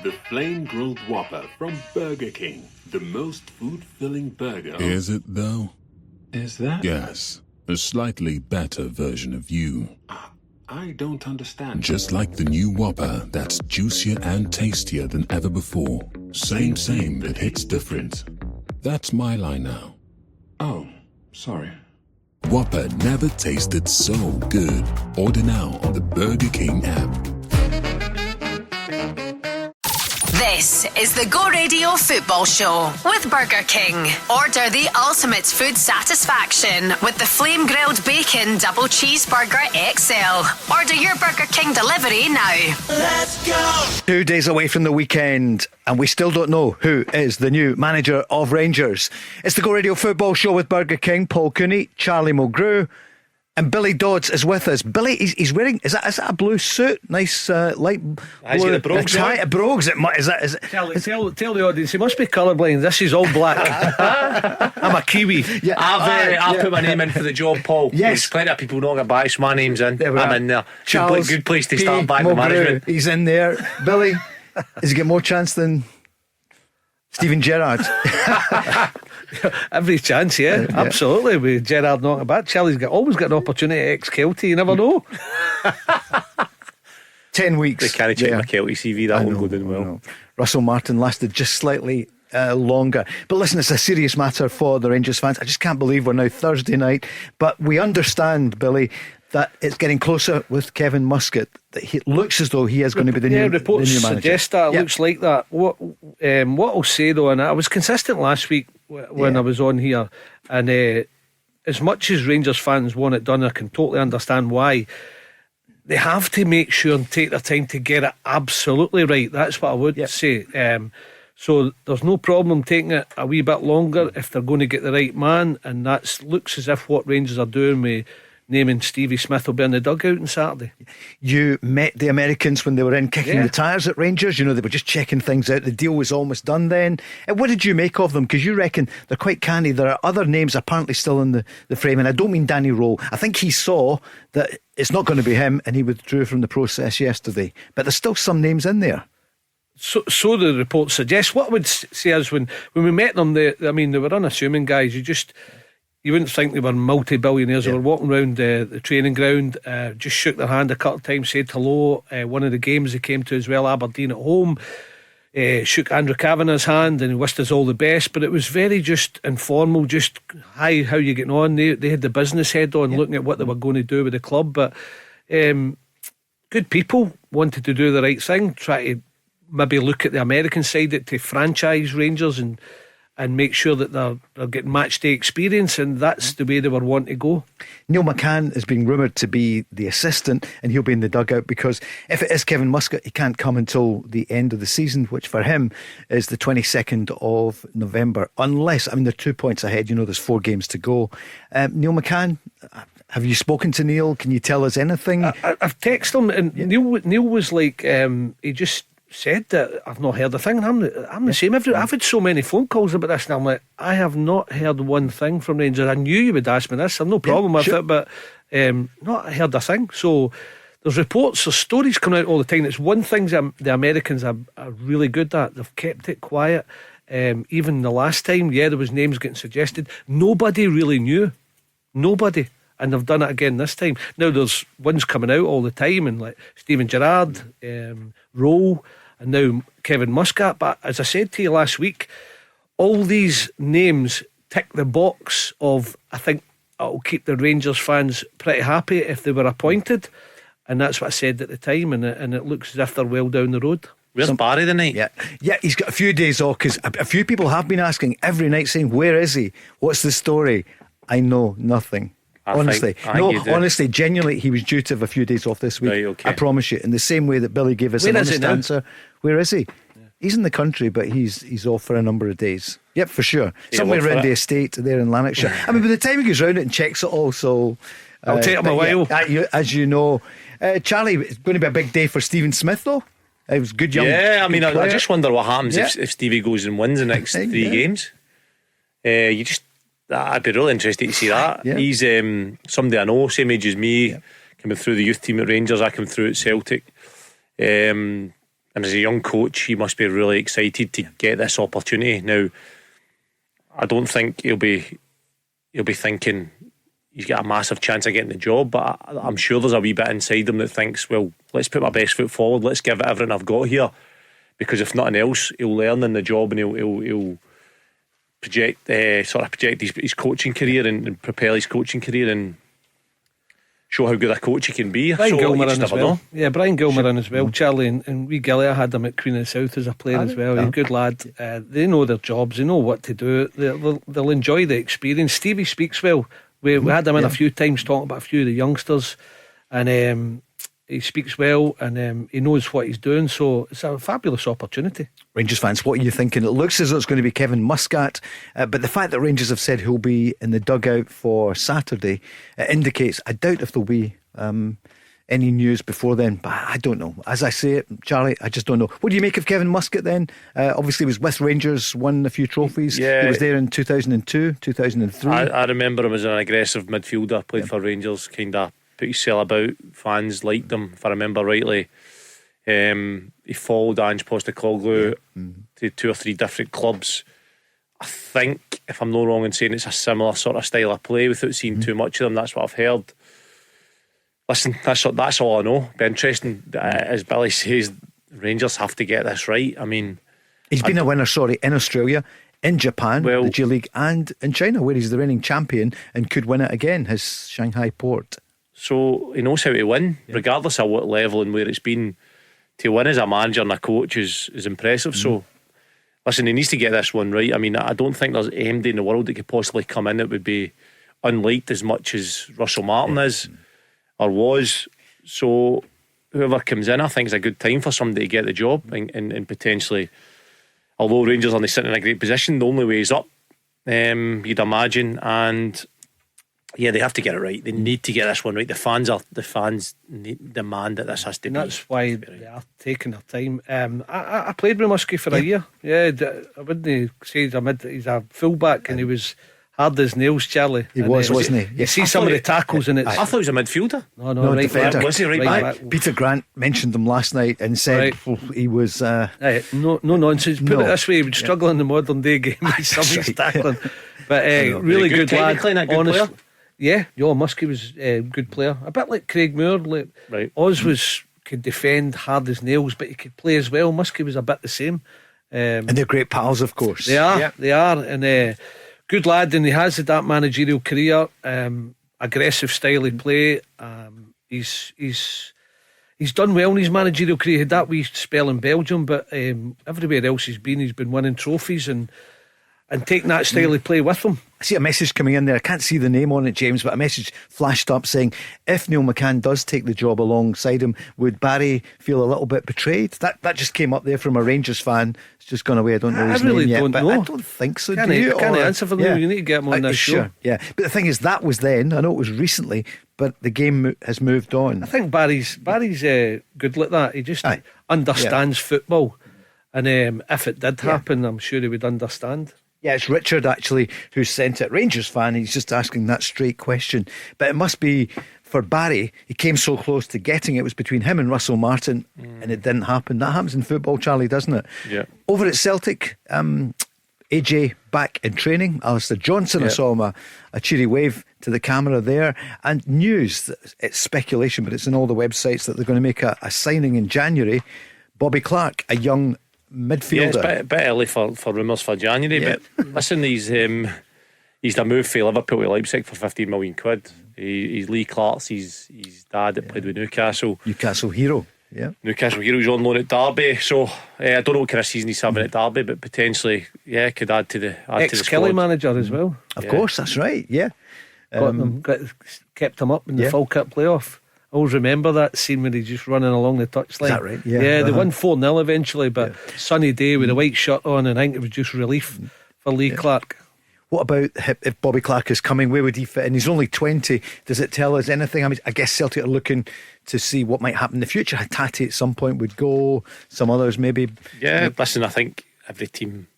The flame-grilled Whopper from Burger King. The most food-filling burger. Is it, though? Is that? Yes. A slightly better version of you. I don't understand. Just like the new Whopper that's juicier and tastier than ever before. Same, but hits different. That's my line now. Oh, sorry. Whopper never tasted so good. Order now on the Burger King app. This is the Go Radio Football Show with Burger King. Order the ultimate food satisfaction with the flame grilled bacon double cheeseburger XL. Order your Burger King delivery now. Let's go! 2 days away from the weekend, and we still don't know who is the new manager of Rangers. It's the Go Radio Football Show with Burger King, Paul Cooney, Charlie Mulgrew, and Billy Dodds is with us. Billy, he's wearing, is that a blue suit? Nice light blue. He's got the brogues tie, on. brogues. Is that Tell the audience, he must be colourblind. This is all black. I'm a Kiwi. Yeah. I've put my name in for the job, Paul. Yes. There's plenty of people not get back, so my name's in. I'm in there. Charles Good place to P. start back with Mulgrew, management. he's in there. Billy, has he got more chance than Steven Gerrard? Every chance, yeah. Absolutely. With Gerrard not about, Charlie's always got an opportunity at ex-Kelty. You never know. 10 weeks. They can't check my Kelty CV. That won't go down well. Russell Martin lasted just slightly longer. But listen, it's a serious matter for the Rangers fans. I just can't believe we're now Thursday night. But we understand, Billy, that it's getting closer with Kevin Muscat. That it looks as though he is going to be the new reports the new manager. suggest that. It looks like that. What I'll say though, and I was consistent last week when I was on here, and as much as Rangers fans want it done, I can totally understand why. They have to make sure and take their time to get it absolutely right. That's what I would say. So there's no problem taking it a wee bit longer if they're going to get the right man, and that looks as if what Rangers are doing with naming Stevie Smith will be in the dugout on Saturday. You met the Americans when they were in kicking the tyres at Rangers. You know, they were just checking things out. The deal was almost done then. What did you make of them? Because you reckon they're quite canny. There are other names apparently still in the frame, and I don't mean Danny Rowe. I think he saw that it's not going to be him and he withdrew from the process yesterday, but there's still some names in there. So the report suggests. What I would say is when we met them, they were unassuming guys. You wouldn't think they were multi-billionaires. They were walking around the training ground, just shook their hand a couple of times, said hello. One of the games they came to as well, Aberdeen at home, shook Andrew Kavanagh's hand and wished us all the best. But it was very just informal, just, hi, how you getting on? They had the business head on, looking at what they were going to do with the club. But good people, wanted to do the right thing, try to maybe look at the American side to franchise Rangers and make sure that they're getting match day experience, and that's the way they were wanting to go. Neil McCann is being rumoured to be the assistant, and he'll be in the dugout because if it is Kevin Muscat, he can't come until the end of the season, which for him is the 22nd of November, unless, they're 2 points ahead, there's 4 games to go. Neil McCann, have you spoken to Neil? Can you tell us anything? I've texted him, and Neil was like, he just said that I've not heard a thing, and I'm the same. I've had so many phone calls about this, and I'm like, I have not heard one thing from Rangers. I knew you would ask me this. I've no problem with it, but not heard a thing. So there's reports, there's stories coming out all the time. It's one thing the Americans are really good at. They've kept it quiet. Even the last time, there was names getting suggested. Nobody really knew. Nobody. And they've done it again this time. Now there's ones coming out all the time, and like Steven Gerrard, Rowe, and now Kevin Muscat. But as I said to you last week, all these names tick the box of, I think it'll keep the Rangers fans pretty happy if they were appointed, and that's what I said at the time, and it looks as if they're well down the road. Where's Barry tonight? Yeah, he's got a few days off, because a few people have been asking every night, saying, where is he? What's the story? I know nothing. Honestly, genuinely, he was due to have a few days off this week. Right, okay. I promise you. In the same way that Billy gave us an honest answer. Where is he? Yeah. He's in the country, but he's off for a number of days. Yep, for sure. Somewhere around the estate there in Lanarkshire. By the time he goes round it and checks it all, so I'll take him a while. As you know, Charlie, it's going to be a big day for Stephen Smith, though. It was good young. Yeah, I just wonder what happens if Stevie goes and wins the next 3 games. I'd be really interested to see that. He's somebody I know, same age as me, coming through the youth team at Rangers. I came through at Celtic. And as a young coach, he must be really excited to get this opportunity. Now, I don't think he'll be thinking he's got a massive chance of getting the job, but I'm sure there's a wee bit inside him that thinks, well, let's put my best foot forward, let's give it everything I've got here, because if nothing else, he'll learn in the job, and he'll project his coaching career and prepare his coaching career and show how good a coach he can be. Brian So you Gilmer just in as never well. know. Yeah, Brian Gilmer in as well. Charlie and wee Gilly, I had him at Queen of the South as a player as well. He's a good lad. They know their jobs. They know what to do. They'll enjoy the experience. Stevie speaks well. We had him in a few times talking about a few of the youngsters, and he speaks well, and he knows what he's doing. So it's a fabulous opportunity. Rangers fans, what are you thinking? It looks as though it's going to be Kevin Muscat, but the fact that Rangers have said he'll be in the dugout for Saturday indicates, I doubt if there'll be any news before then, but I don't know. As I say it, Charlie, I just don't know. What do you make of Kevin Muscat then? Obviously he was with Rangers, won a few trophies. Yeah. He was there in 2002, 2003. I remember him as an aggressive midfielder, played for Rangers, kind of put his cell about, fans liked him, if I remember rightly. He followed Ange Postecoglou to 2 or 3 different clubs. I think, if I'm not wrong in saying, it's a similar sort of style of play without seeing too much of them. That's what I've heard. Listen, that's all I know. Be interesting. As Billy says, Rangers have to get this right. I mean, he's been a winner, in Australia, in Japan, the G League, and in China, where he's the reigning champion and could win it again, his Shanghai port. So he knows how to win, regardless of what level and where it's been. To win as a manager and a coach is impressive. So listen, he needs to get this one right. I mean, I don't think there's anybody in the world that could possibly come in that would be unliked as much as Russell Martin is or was. So whoever comes in, I think, is a good time for somebody to get the job and potentially, although Rangers aren't sitting in a great position, the only way is up, you'd imagine. And yeah, they have to get it right. They need to get this one right. The fans demand that this has to be. That's why they are taking their time. I played with Muskie for a year. Yeah, I wouldn't say he's a fullback, and he was hard as nails, Charlie. He was, wasn't he? You see some of the tackles in it. I thought he was a midfielder. No, right defender. back. Was he right back? Peter Grant mentioned him last night and said he was no nonsense. Put it this way, he would struggle in the modern day game with some of his tackling. But really good lad. Honest. Yeah, Muskie was a good player. A bit like Craig Moore. Right. Oz could defend hard as nails, but he could play as well. Muskie was a bit the same. and they're great pals, of course. They are, and good lad, and he has had that managerial career, aggressive style of play. He's done well in his managerial career. He had that wee spell in Belgium, but everywhere else he's been winning trophies and taking that style of play with him. I see a message coming in there. I can't see the name on it, James, but a message flashed up saying, if Neil McCann does take the job alongside him, would Barry feel a little bit betrayed? That just came up there from a Rangers fan. It's just gone away. I don't know his name yet, but I don't think so. Can't answer for them. You need to get him on this show. Sure, yeah. But the thing is, that was then. I know it was recently, but the game has moved on. I think Barry's good like that. He just understands football, and if it did happen, I'm sure he would understand. Yeah, it's Richard actually who sent it. Rangers fan, he's just asking that straight question. But it must be for Barry. He came so close to getting it. It was between him and Russell Martin, and it didn't happen. That happens in football, Charlie, doesn't it? Yeah. Over at Celtic, AJ back in training. Alistair Johnson, I saw him a cheery wave to the camera there. And news, it's speculation, but it's in all the websites that they're going to make a signing in January. Bobby Clark, a young midfielder. Yeah, it's a bit early for rumours for January, but listen, he's the move for Liverpool to Leipzig for 15 million quid. He's Lee Clark's his dad that played with Newcastle hero. Yeah, Newcastle heroes on loan at Derby. So I don't know what kind of season he's having at Derby, but potentially could add to the ex-Kelly squad. Manager as well. Of course, that's right. Yeah, kept him up in the Fall Cup playoff. I always remember that scene when he's just running along the touchline. Is that right? Yeah. They won 4-0 eventually, but sunny day with a white shirt on, and I think it was just relief for Lee Clark. What about if Bobby Clark is coming? Where would he fit in? He's only 20. Does it tell us anything? I mean, I guess Celtic are looking to see what might happen in the future. Hatate at some point would go. Some others maybe. Yeah, listen, I think every team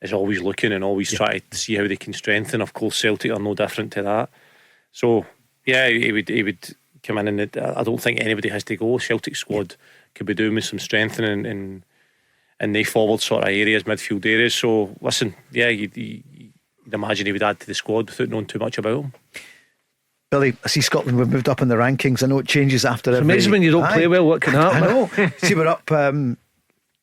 is always looking and always trying to see how they can strengthen. Of course, Celtic are no different to that. So, he would come in, and I don't think anybody has to go. Celtic squad could be doing with some strengthening in the forward sort of areas, midfield areas. So listen, yeah, you'd imagine he would add to the squad without knowing too much about him. Billy, I see Scotland, we've moved up in the rankings. I know it changes after It's amazing when you don't play well, what can happen? I know. See, we're up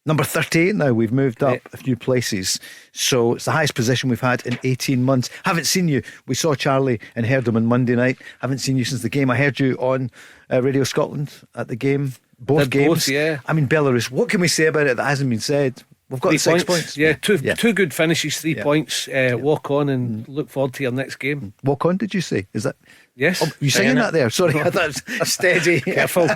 number 38 now. We've moved up a few places. So it's the highest position we've had in 18 months. Haven't seen you. We saw Charlie and heard him on Monday night. Haven't seen you since the game. I heard you on Radio Scotland at the game. Both games. Both, yeah. I mean, Belarus, what can we say about it that hasn't been said? We've got 6 points. Yeah, two good finishes, 3 points. Walk on and look forward to your next game. Walk on, did you say? Is that? Yes. Oh, you saying that there? Sorry, I thought it was steady. Careful.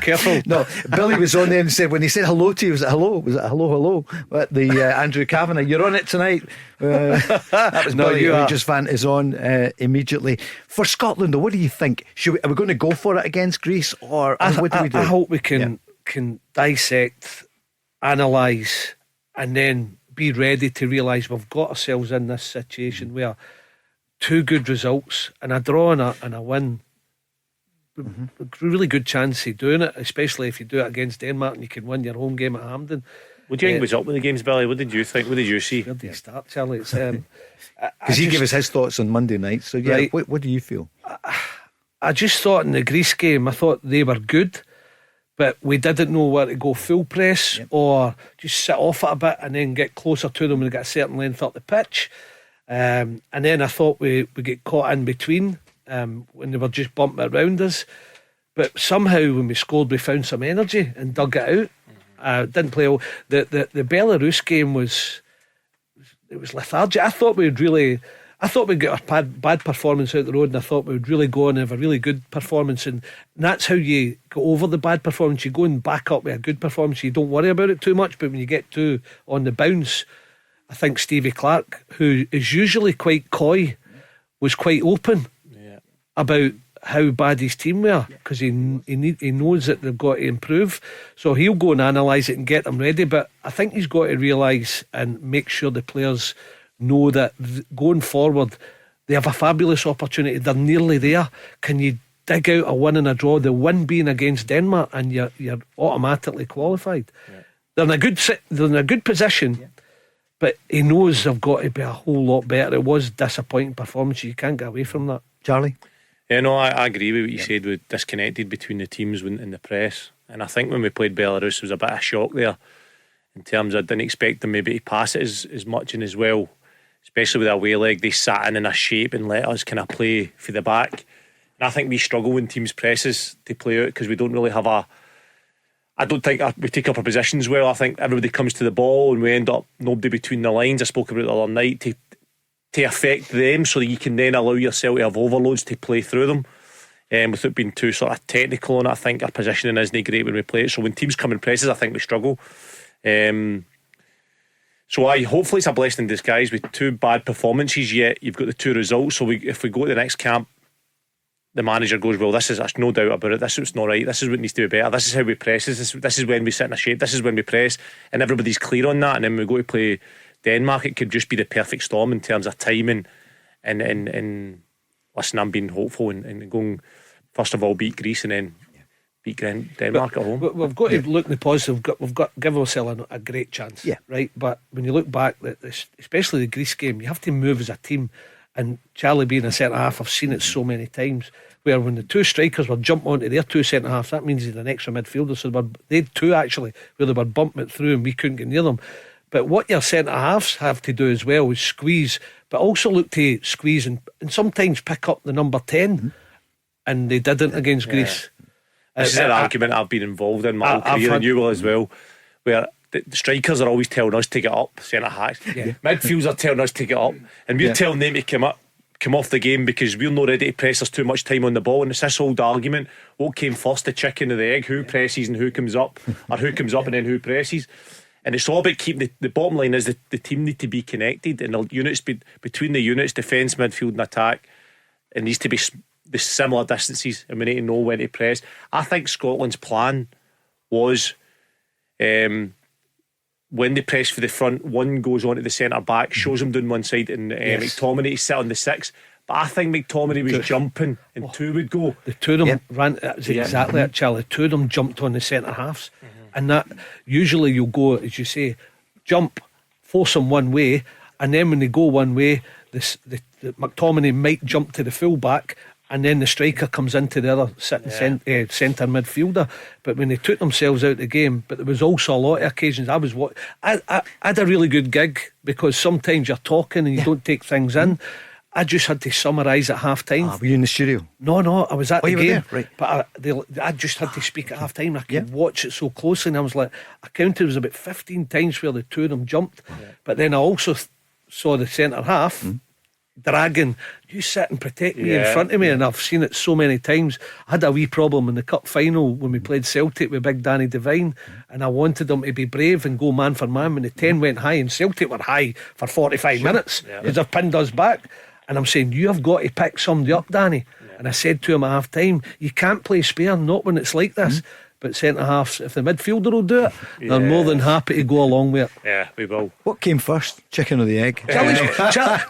No, Billy was on there and said, when he said hello to you, was it hello? At the Andrew Kavanagh, you're on it tonight. That was Billy. Rangers fan is on immediately. For Scotland, though, what do you think? Are we going to go for it against Greece, or what do we do? I hope we can dissect, analyse, and then be ready to realise we've got ourselves in this situation where 2 good results and a draw and a win, really good chance of doing it, especially if you do it against Denmark and you can win your home game at Hampden. What do you think was up with the games, Billy? What did you think? What did you see? Where do you start, Charlie? It's because he gave us his thoughts on Monday night. So yeah, right. What do you feel? I just thought in the Greece game, I thought they were good, but we didn't know where to go full press or just sit off it a bit and then get closer to them when they get a certain length up the pitch. And then I thought we get caught in between when they were just bumping around us. But somehow when we scored, we found some energy and dug it out. Didn't play well. The Belarus game was lethargic. I thought we'd get a bad performance out the road, and I thought we would really go and have a really good performance, and that's how you go over the bad performance. You go and back up with a good performance. You don't worry about it too much, but when you get 2 on the bounce, I think Stevie Clark, who is usually quite coy, was quite open about how bad his team were, because he knows that they've got to improve. So he'll go and analyse it and get them ready. But I think he's got to realise and make sure the players know that going forward they have a fabulous opportunity. They're nearly there. Can you dig out a win and a draw? The win being against Denmark, and you're automatically qualified. They're in a good position. But he knows they've got to be a whole lot better. It was disappointing performance. You can't get away from that. Charlie? Yeah, no, I agree with what you said. With disconnected between the teams in the press. And I think when we played Belarus, there was a bit of shock there in terms of I didn't expect them maybe to pass it as much and as well, especially with our away leg. They sat in a shape and let us kind of play for the back. And I think we struggle when teams presses to play out because we don't really have I don't think we take up our positions well. I think everybody comes to the ball and we end up nobody between the lines. I spoke about it the other night to affect them so that you can then allow yourself to have overloads to play through them without being too sort of technical on it. I think our positioning isn't great when we play it. So when teams come in presses, I think we struggle. So hopefully it's a blessing in disguise with 2 bad performances, yet you've got the 2 results. So if we go to the next camp, the manager goes, well, there's no doubt about it. This is not right. This is what needs to be better. This is how we press. This is when we sit in a shape. This is when we press, and everybody's clear on that. And then we go to play Denmark. It could just be the perfect storm in terms of timing. And listen, I'm being hopeful and going first of all beat Greece and then beat Denmark at home. We've got to look at the positive. We've got to give ourselves a great chance. Right. But when you look back, especially the Greece game, you have to move as a team. And Charlie being a centre half, I've seen it so many times where when the 2 strikers were jumping onto their 2 centre halves, that means he's an extra midfielder. So they had 2 actually where they were bumping it through and we couldn't get near them. But what your centre halves have to do as well is squeeze, but also look to squeeze and sometimes pick up the number 10. And they didn't against Greece. This is an argument I've been involved in my whole career, and you will as well, where the strikers are always telling us to get up, centre halves. Midfields are telling us to get up, and we're telling them to come off the game because we're not ready to press. There's too much time on the ball, and it's this old argument: what came first, the chicken or the egg? Who presses and who comes up, or who comes up and then who presses? And it's all about keeping the bottom line is the team need to be connected, and the units between the units, defence, midfield, and attack, it needs to be the similar distances, and we need to know when to press. I think Scotland's plan was. When they press for the front, one goes on to the centre back, shows them down one side, and McTominay sit on the 6. But I think McTominay was jumping, and 2 would go. The 2 of them ran. That was exactly it, Charlie. 2 of them jumped on the centre halves, And that usually you'll go, as you say, jump, force them one way, and then when they go one way, the McTominay might jump to the full-back, and then the striker comes into the other centre midfielder. But when they took themselves out of the game, but there was also a lot of occasions I had a really good gig, because sometimes you're talking and you don't take things in. I just had to summarise at half time. Were you in the studio? No, I was at the you were game. there, right. But I just had to speak at half time. I could watch it so closely, and I was like, I counted, it was about 15 times where the two of them jumped. But then I also saw the centre half dragging, you sit and protect me in front of me, and I've seen it so many times. I had a wee problem in the cup final when we played Celtic with big Danny Devine, and I wanted them to be brave and go man for man when the 10 went high, and Celtic were high for 45 minutes because they've pinned us back. And I'm saying, you have got to pick somebody up, Danny. And I said to him at half time, you can't play spare, not when it's like this. But centre halves, if the midfielder will do it, they're more than happy to go along with it. Yeah, we will. What came first, chicken or the egg?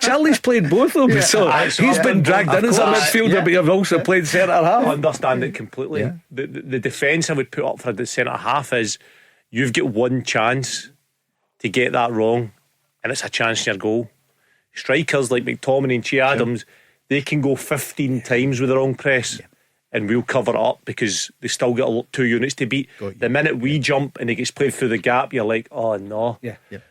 Charlie's played both of them, so he's been dragged in as a midfielder, but you've also played centre half. I understand it completely. The defence I would put up for the centre half is, you've got one chance to get that wrong, and it's a chance in your goal. Strikers like McTominay and Che Adams, they can go 15 times with the wrong press, and we'll cover it up because they still got 2 units to beat. The minute we jump and it gets played through the gap, you're like, oh no.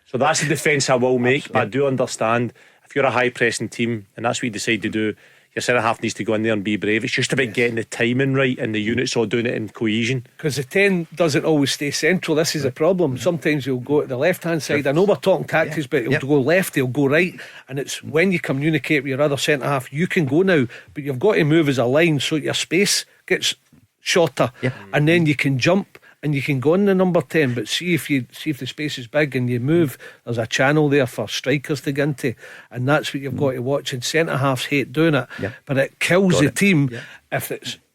So that's the defence I will make. But I do understand, if you're a high pressing team and that's what you decide to do, your centre half needs to go in there and be brave. It's just about getting the timing right and the units all doing it in cohesion. Because the 10 doesn't always stay central. This is a problem. Sometimes you'll go to the left hand side. I know we're talking tactics, but he'll go left, he'll go right. And it's when you communicate with your other centre half, you can go now, but you've got to move as a line so your space gets shorter, and then you can jump and you can go on the number 10. But see if the space is big and you move, there's a channel there for strikers to get into, and that's what you've got to watch. And centre halves hate doing it, but it kills the team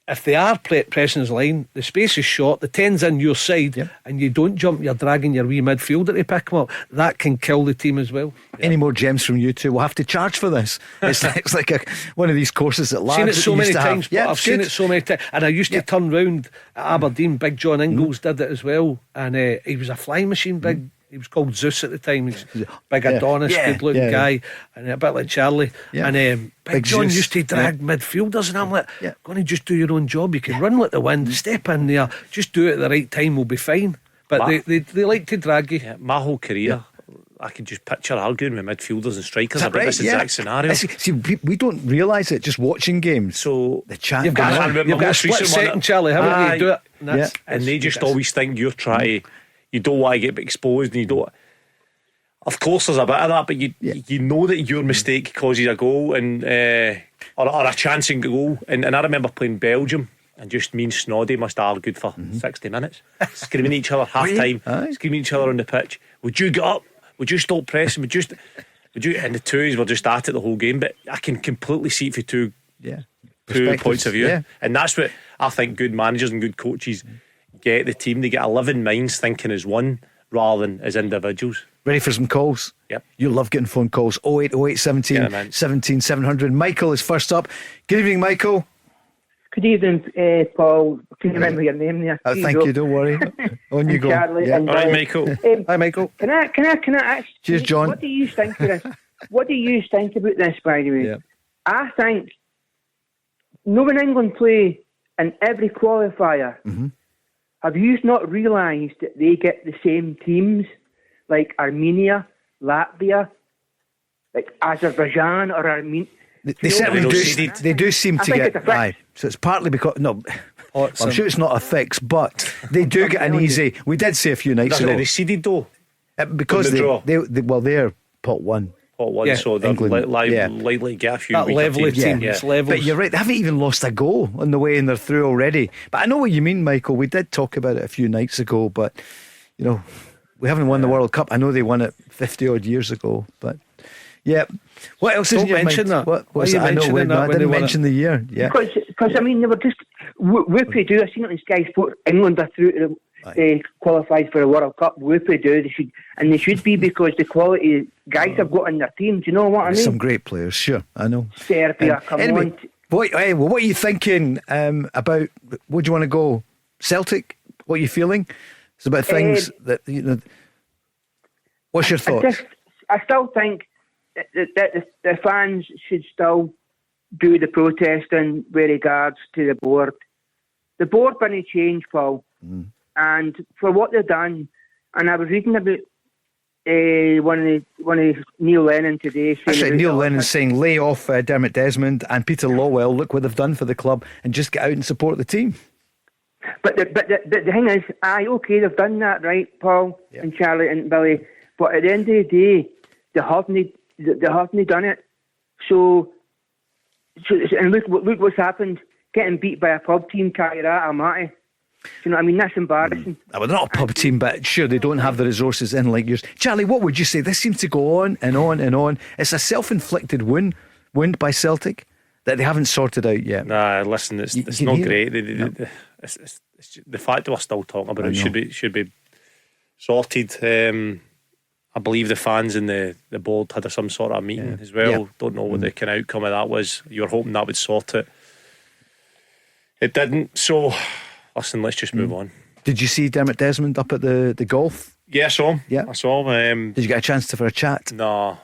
if they are pressing his line, the space is short, the 10's in your side, and you don't jump, you're dragging your wee midfielder to pick him up. That can kill the team as well. Any more gems from you two? We'll have to charge for this. It's like one of these courses at large. I've seen it so many times. I've seen good. it so many times, and I used to turn round at Aberdeen. Big John Ingalls did it as well, and he was a flying machine. Big. He was called Zeus at the time. He's big Adonis, good looking guy, and a bit like Charlie. And Big John used to drag midfielders, and I'm like, going to just do your own job. You can run like the wind, step in there, just do it at the right time, we'll be fine. But they like to drag you. My whole career, I can just picture arguing with midfielders and strikers about this exact scenario. See, we don't realise it just watching games. So the chat. You've got a split second, Charlie, haven't you? Do it. And they just always think you're trying to. You don't want to get exposed, and you don't. Of course, there's a bit of that, but you know that your mistake causes a goal and or a chancing goal. And I remember playing Belgium, and just me and Snoddy must have argued for 60 minutes, screaming at each other half time, screaming at each other on the pitch. Would you get up? Would you stop pressing? Would you? And the twos were just at it the whole game. But I can completely see it for two points of view, and that's what I think good managers and good coaches get the team. They get 11 minds thinking as one rather than as individuals. Ready for some calls? Yep. You love getting phone calls. 0808 17 700. Michael is first up. Good evening, Michael. Good evening, Paul. Couldn't remember your name there. Thank you, don't worry. On you go. Charlie, All right, Michael. Hi, Michael. Can I ask? Cheers, John. What do you think of this? What do you think about this, by the way? I think, when England play in every qualifier, have you not realised that they get the same teams like Armenia, Latvia, like Azerbaijan or Armenia? They certainly do. They do seem to get. Aye, so it's partly because I'm sure it's not a fix, but they do get an easy. We did say a few nights ago. Are they seeded though? Because they're pot one. Pot one, so they're likely to get a few. That level of team, it's levels. But you're right, they haven't even lost a goal on the way and they're through already. But I know what you mean, Michael. We did talk about it a few nights ago, but we haven't won the World Cup. I know they won it 50 odd years ago, but what else is in your mind? What was I didn't mention the year. Because they were just whoopie-doo. I seen these guys put England are through to the qualified for the World Cup. Whoopie-doo. They should be, because the quality guys have got in their team. Do you know what I mean? Some great players, sure. I know. Serbia, come on. What are you thinking about? Where do you want to go? Celtic? What are you feeling? It's about things that, you know. What's your thoughts? I still think that the fans should still do the protesting with regards to the board. The board didn't change, Paul. And for what they've done, and I was reading about one of Neil Lennon today. That's right, Neil Lennon saying lay off Dermot Desmond and Peter Lawwell. Look what they've done for the club, and just get out and support the team. But the thing is, okay, they've done that, right, Paul and Charlie and Billy. But at the end of the day, they haven't done it. So and look what's happened. Getting beat by a pub team, Cagliari Almaty. You know what I mean? That's embarrassing. Well, they're not a pub team, but sure, they don't have the resources in like yours. Charlie, what would you say? This seems to go on and on and on. It's a self-inflicted wound by Celtic that they haven't sorted out yet. Nah, listen, it's not great. It's the fact that we're still talking about it should be sorted. I believe the fans and the board had some sort of meeting as well. Yeah. Don't know what the kind of outcome of that was. You were hoping that would sort it. It didn't. So, listen, let's just move on. Did you see Dermot Desmond up at the golf? Yeah, I saw him. Yeah. I saw him. Did you get a chance for a chat? No.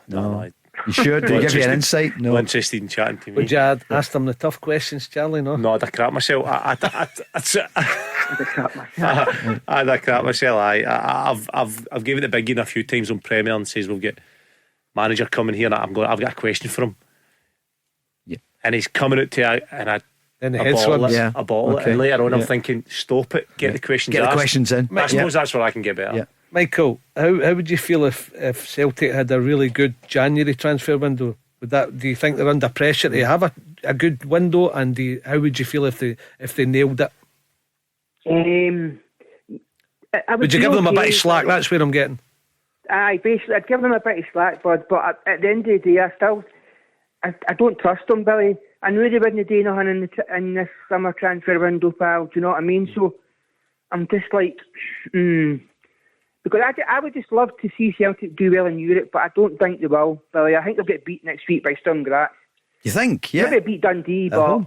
You sure? Did he give you an insight? No. Not interested in chatting to me. Would you ask them the tough questions, Charlie? No, I'd have crap myself. I'd have crap myself. I've given it the big a few times on Premier and says we'll get manager coming here and I've got a question for him. Yeah. And he's coming out to a bottle it. And later on I'm thinking, stop it, get the questions asked. Get the questions in. I suppose that's where I can get better. Yeah. Michael, how would you feel if Celtic had a really good January transfer window? Do you think they're under pressure to have a good window? And how would you feel if they nailed it? Would you give them a bit of slack? That's where I'm getting. Basically, I'd give them a bit of slack, but at the end of the day, I don't trust them, Billy. I knew they wouldn't do nothing in this summer transfer window, pal. Do you know what I mean? So I'm just like, because I would just love to see Celtic do well in Europe, but I don't think they will, Billy. I think they'll get beat next week by Sturm Graz. You think? Yeah. Maybe beat Dundee, but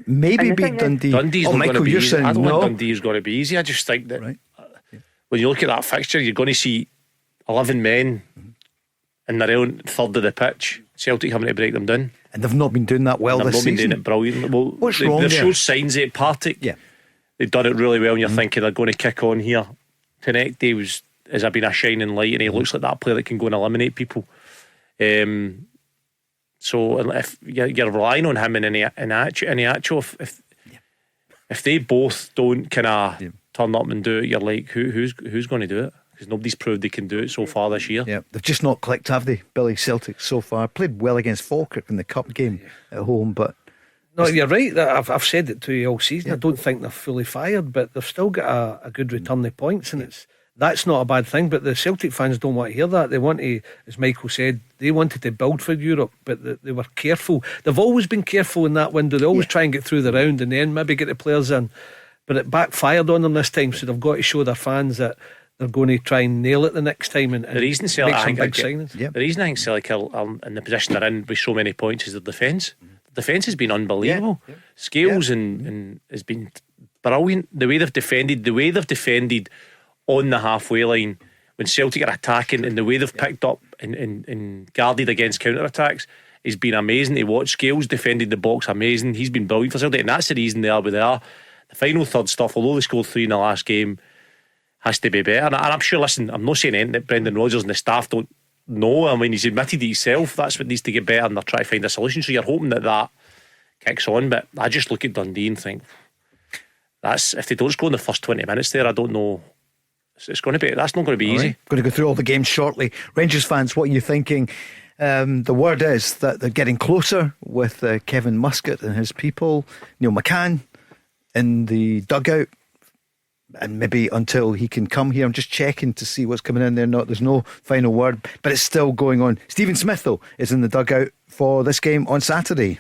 maybe beat Dundee. Dundee's not going to be easy. I don't think no. Dundee's going to be easy. I just think that when you look at that fixture, you're going to see 11 men in their own third of the pitch. Celtic having to break them down, and they've not been doing that well this season. They've not been doing it brilliantly. Well, what's wrong there? They've showed signs at Partick. Yeah, they've done it really well, and you're thinking they're going to kick on here. Tounekti has been a shining light, and he looks like that player that can go and eliminate people. So if you're relying on him in any actual, if they both don't kind of turn up and do it, you're like, who's going to do it? Because nobody's proved they can do it so far this year. Yeah, they've just not clicked, have they, Billy? Celtic so far played well against Falkirk in the cup game at home, but no, you're right. I've said it to you all season. I don't think they're fully fired, but they've still got a good return of points, and that's not a bad thing. But the Celtic fans don't want to hear that. They want to, as Michael said, they wanted to build for Europe, but they were careful. They've always been careful in that window. They always try and get through the round and then maybe get the players in, but it backfired on them this time. So they've got to show their fans that they're going to try and nail it the next time and the reason make some big signings. The reason I think Celtic are in the position they're in with so many points is the defence. The defence has been unbelievable. Scales and has been brilliant. The way they've defended on the halfway line when Celtic are attacking, and the way they've picked up and guarded against counter-attacks has been amazing to watch. Scales defended the box amazing. He's been brilliant for Celtic, and that's the reason they are where they are. The final third stuff, although they scored 3 in the last game, has to be better. And I'm sure, listen, I'm not saying anything that Brendan Rodgers and the staff don't know. I mean, he's admitted it himself. That's what needs to get better, and they're trying to find a solution. So you're hoping that kicks on. But I just look at Dundee and think, if they don't score in the first 20 minutes there, I don't know. That's not going to be easy. Going to go through all the games shortly. Rangers fans, what are you thinking? The word is that they're getting closer with Kevin Muscat and his people. Neil McCann in the dugout, and maybe until he can come here. I'm just checking to see what's coming in there. There's no final word, but it's still going on. Stephen Smith, though, is in the dugout for this game on Saturday.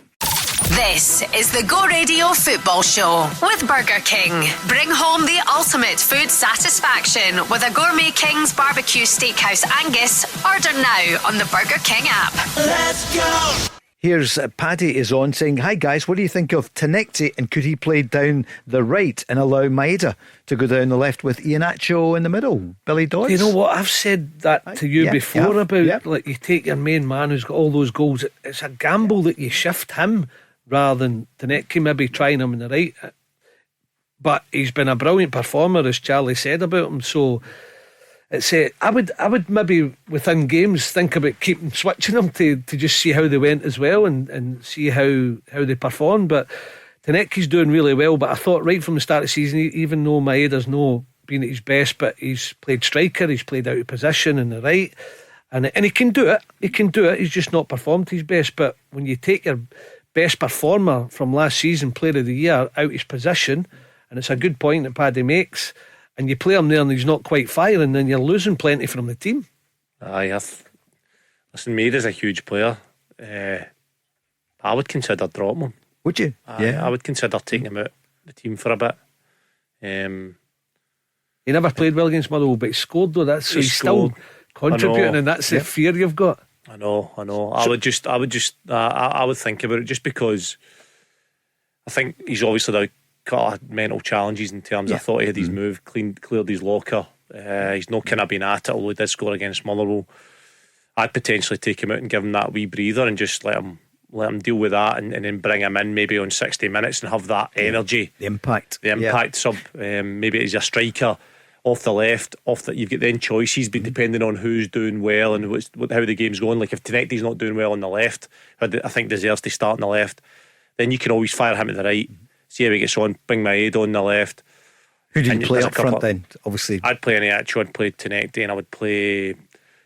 This is the Go Radio Football Show with Burger King. Bring home the ultimate food satisfaction with a Gourmet King's Barbecue Steakhouse Angus. Order now on the Burger King app. Let's go! Here's Paddy is on saying, hi guys, what do you think of Tounekti, and could he play down the right and allow Maeda to go down the left with Iheanacho in the middle? Billy Dodds? You know what, I've said that to you before about like you take your main man who's got all those goals. It's a gamble that you shift him rather than Tounekti maybe trying him on the right. But he's been a brilliant performer, as Charlie said about him. So it's I would maybe within games think about keeping switching them to just see how they went as well and see how they perform. But Tounekti's doing really well. But I thought right from the start of the season, even though Maeda's no been at his best, but he's played striker, he's played out of position in the right, and he can do it. He can do it. He's just not performed his best. But when you take your best performer from last season, Player of the Year, out his position, and it's a good point that Paddy makes, and you play him there and he's not quite firing, then you're losing plenty from the team. Listen, Maeda's a huge player. I would consider dropping him. Would you? I would consider taking him out of the team for a bit. He never played well against Motherwell, but he scored though. He's still contributing, and that's the fear you've got. I know. I would think about it, just because I think he's obviously got a lot of mental challenges in terms of, I thought he had his move, cleared his locker. He's not kind of been at it, although he did score against Motherwell. I'd potentially take him out and give him that wee breather and just let him deal with that, and then bring him in maybe on 60 minutes and have that energy, the impact sub. Maybe he's a striker off the left, you've got then choices, but depending on who's doing well and how the game's going. Like if Tounekti's not doing well on the left, I think deserves to start on the left, then you can always fire him at the right, see how he gets on, bring Maeda on the left. Who do you play up front then? Obviously I'd play Iheanacho, I'd play Tounekti, and I would play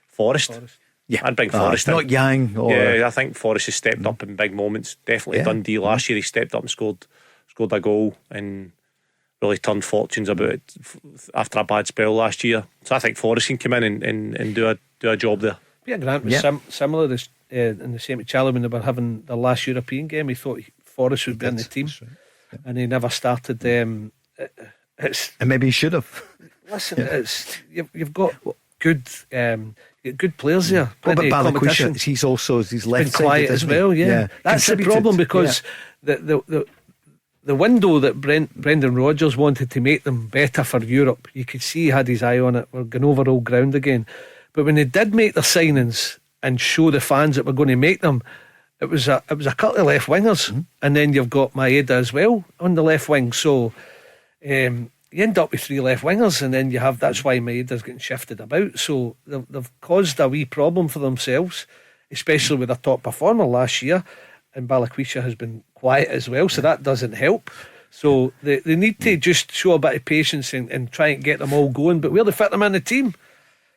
Forrest. Yeah, I'd bring Forrest in. Not Yang or... Yeah, I think Forrest has stepped up in big moments. Definitely Dundee last year, he stepped up and scored a goal and really turned fortunes about it after a bad spell last year. So I think Forrest can come in and do a job there. Peter Grant was similar in the same with Charlie when they were having their last European game. He thought Forrest would be in the team, and he never started. And maybe he should have. Listen, you've got good players there. What about Balaquisha? He's also his left side quiet as well. Yeah. That's the problem, because the window that Brendan Rodgers wanted to make them better for Europe, you could see he had his eye on it. We're going over old ground again. But when they did make their signings and show the fans that we're going to make them, it was a couple of left wingers, and then you've got Maeda as well on the left wing. So you end up with three left wingers, and then that's why Maeda's getting shifted about. So they've caused a wee problem for themselves, especially with their top performer last year, and Balaquisha has been quiet as well, so that doesn't help. So they need to just show a bit of patience and try and get them all going. But where they fit them in the team,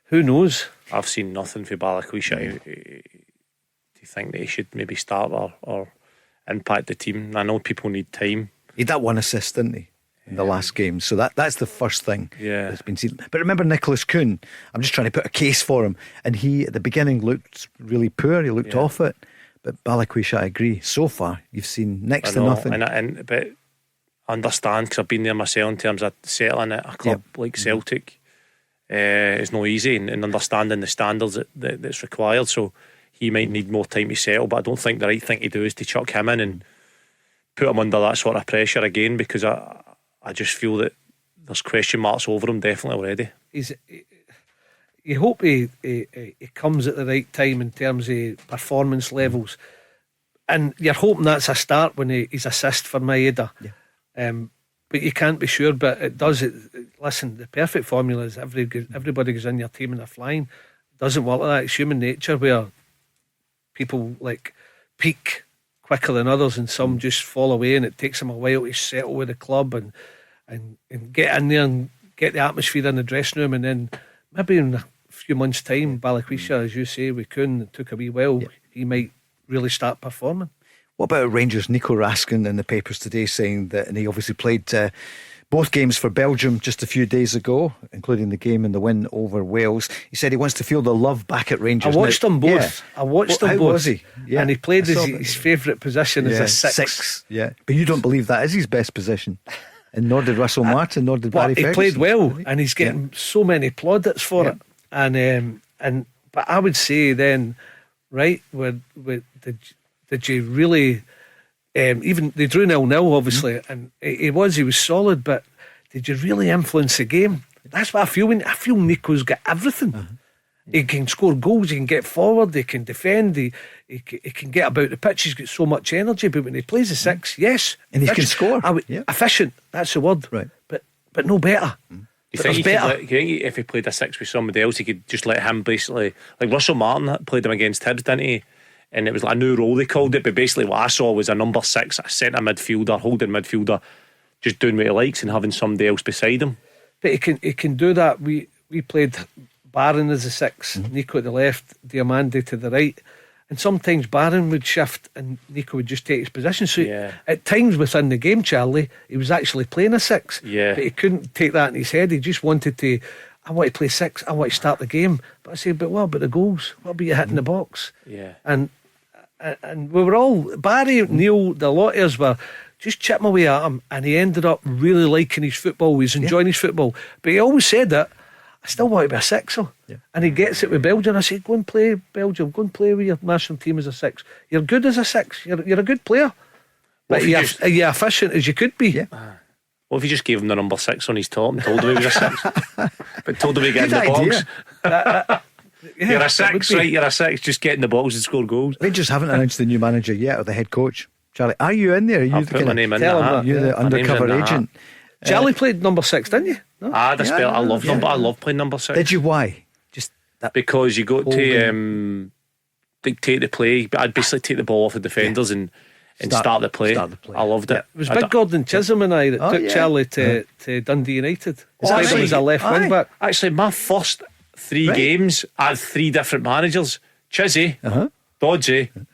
who knows? I've seen nothing for Balaquisha. Do you think that he should maybe start or impact the team? I know people need time. He had that one assist, didn't he, in the last game? So that's the first thing that's been seen. But remember Nicholas Coon, I'm just trying to put a case for him, and he at the beginning looked really poor. He looked off it. But Balaquisha, I agree, so far you've seen next to nothing. But I understand, because I've been there myself, in terms of settling at a club like Celtic. It's not easy, and understanding the standards that's required. So he might need more time to settle, but I don't think the right thing to do is to chuck him in and put him under that sort of pressure again, because I just feel that there's question marks over him definitely already. You hope he comes at the right time in terms of performance levels, and you're hoping that's a start when he's assist for Maeda. But you can't be sure. But it does. Listen, the perfect formula is everybody goes in your team and they're flying. It doesn't work like that. It's human nature where people like peak quicker than others, and some just fall away, and it takes them a while to settle with the club and get in there and get the atmosphere in the dressing room, and then maybe in a few months' time, Balaquisha, as you say, we took a wee while, he might really start performing. What about Rangers' Nico Raskin in the papers today, saying that, and he obviously played both games for Belgium just a few days ago, including the game and the win over Wales. He said he wants to feel the love back at Rangers. I watched them both. How was he? And he played his favourite position as a six. Yeah, but you don't believe that is his best position. And nor did Russell Martin, nor did Barry Ferguson. He played well, and he's getting so many plaudits for it. And but I would say then, right, with the did you really? Even they drew 0-0, obviously, and he was solid. But did you really influence the game? That's what I feel. I feel Nico's got everything. He can score goals. He can get forward. He can defend. He can get about the pitch. He's got so much energy. But when he plays the six, yes, and he can score. Efficient. That's the word. Right. But no better. You think if he played a six with somebody else, he could just let him basically, like Russell Martin played him against Hibs, didn't he? And it was like a new role they called it, but basically what I saw was a number 6, a centre midfielder, holding midfielder, just doing what he likes and having somebody else beside him. But he can do that. We played Barron as a 6, Nico at the left, Diamande to the right, and sometimes Barron would shift and Nico would just take his position. So at times within the game, Charlie, he was actually playing a 6, but he couldn't take that in his head. He just wanted to, I want to play 6, I want to start the game. But I said, but what about the goals? What about you hitting the box? And we were all, Barry, Neil, the lot of us were just chipping away at him, and he ended up really liking his football. He's enjoying his football, but he always said that I still want to be a 6er. And he gets it with Belgium. I said, go and play Belgium, go and play with your national team as a 6. You're good as a 6, you're a good player, but you're efficient as you could be. What if you just gave him the number 6 on his top and told him he was a 6? But told him he'd get in the box. You're a 6, right? You're a 6, just get in the box and score goals. Rangers haven't announced the new manager yet, or the head coach. Charlie, are you in there? Are you I'll put my name in that. You're the undercover agent. Charlie played number 6, didn't you? No? I love them, but I love playing number 6. Did you? Why? Just that because you got to dictate the play. But I'd basically take the ball off the defenders and start the play. I loved it. It was Big Gordon Chisholm and I that took Charlie to Dundee United. Played him as a left wing back. Actually, my first 3 games, I had 3 different managers: Chizzy, Dodds, and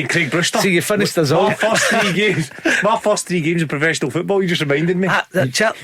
Craig Brewster. So you finished us off. My first 3 games of professional football. You just reminded me.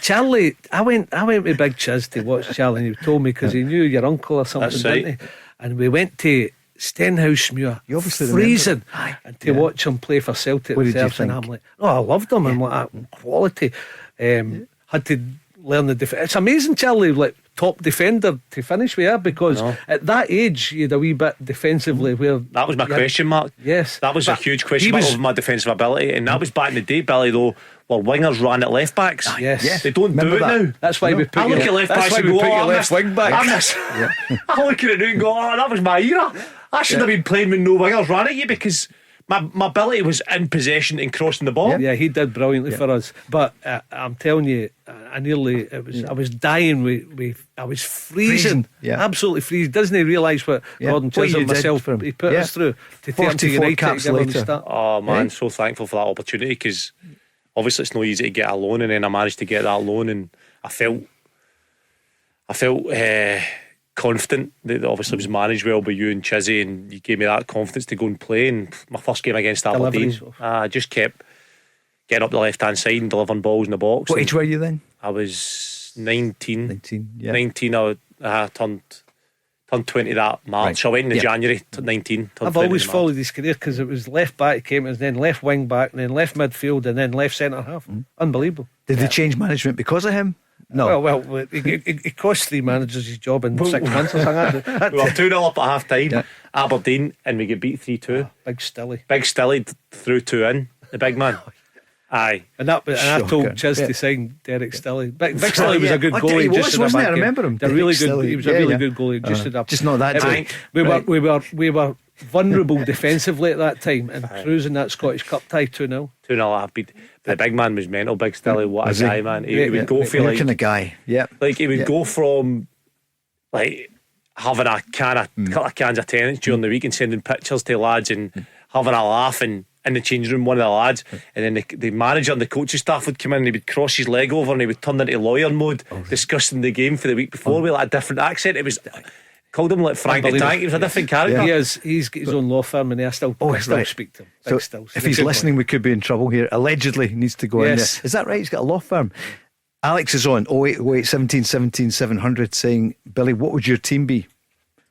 Charlie, I went with Big Chiz to watch Charlie, and he told me because he knew your uncle or something, That's right. didn't he? And we went to Stenhousemuir, You obviously freezing, and to watch him play for Celtic. What did you And think? I'm like, I loved him. I'm like, quality. Had to learn the defence. It's amazing, Charlie, like top defender to finish with, because at that age you had a wee bit defensively where that was my question mark. Yes, that was a huge question mark over my defensive ability, and that was back in the day, Billy, though, where wingers ran at left backs. Yes. They don't Remember do it that? now. That's why we put I look at left backs and go, left wing back. I look at it now and go, that was my era. I should have been playing when no wingers ran at you, because my ability was in possession and crossing the ball. Yeah, he did brilliantly for us. But I'm telling you, I was dying. I was freezing. Absolutely freezing. Doesn't he realise what Gordon Chisholm myself he put us through to take to United to give him the start? Oh man, so thankful for that opportunity, because obviously it's no easy to get a loan, and then I managed to get that loan, and I felt confident that obviously it was managed well by you and Chizzy, and you gave me that confidence to go and play. And my first game against Aberdeen, I just kept getting up the left hand side and delivering balls in the box. What age were you then? I was 19. 19, I turned 20 that March. Right. So I went in January, 19. I've always followed his career, because it was left back, he came, and then left wing back, and then left midfield, and then left centre half. Unbelievable. Did they change management because of him? No. Well, it cost 3 managers his job in 6 months or something. We were 2-0 up at half time, Aberdeen, and we get beat 3-2. Big Stilly. Big Stilly threw 2 in, the big man. Aye. And I told Chiz to sign Derek Stilly. Big Stilly was a good goalie. He was, wasn't he? I remember him. He was a really good goalie. Just not that time. We were vulnerable defensively at that time, and cruising that Scottish Cup tie 2-0. 2-0 half beat. The big man was mental. Big Stilly, what a guy, man. He would go for like kind of guy. Like he would go from like having a couple of cans of tennis during the week and sending pictures to lads and having a laugh and in the changing room, one of the lads, and then the manager and the coaching staff would come in and he would cross his leg over and he would turn into lawyer mode, discussing the game for the week before with like a different accent. It was called him like Frank the Tank. He was a different character. He's got his own law firm, and I still speak to him. So if he's listening, we could be in trouble here. Allegedly, he needs to go in there. Is that right? He's got a law firm. Alex is on 0808 17 17 700 saying, Billy, what would your team be?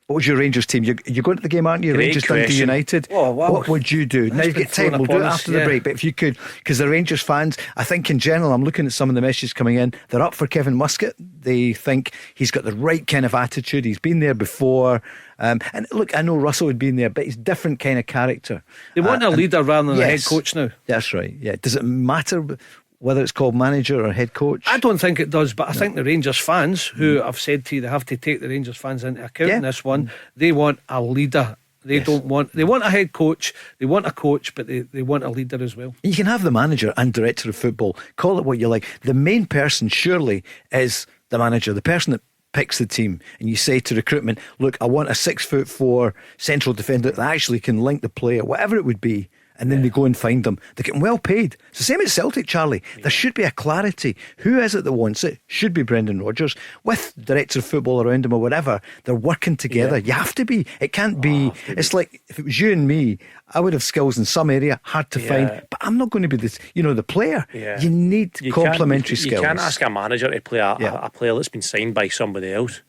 What was your Rangers team? You're going to the game, aren't you? Great Rangers Dundee question. United. Oh, wow. What would you do? Now you've got time. We'll do it after the break. But if you could, because the Rangers fans, I think in general, I'm looking at some of the messages coming in. They're up for Kevin Muscat. They think he's got the right kind of attitude. He's been there before. And look, I know Russell had been there, but he's a different kind of character. They want a leader rather than a head coach now. That's right. Yeah. Does it matter whether it's called manager or head coach? I don't think it does, but I think the Rangers fans, who I've said to you, they have to take the Rangers fans into account in this one. They want a leader. They want a head coach, they want a coach, but they want a leader as well. You can have the manager and director of football, call it what you like. The main person surely is the manager, the person that picks the team. And you say to recruitment, look, I want a 6'4" central defender that actually can link the player, whatever it would be. And then they go and find them. They're getting well paid. It's the same at Celtic, Charlie. There should be a clarity. Who is it that wants it? Should be Brendan Rodgers with director of football around him or whatever. They're working together. You have to be. It can't be. It's like if it was you and me, I would have skills in some area, hard to find. But I'm not going to be the player. You need complementary skills. You can't ask a manager to play a player that's been signed by somebody else.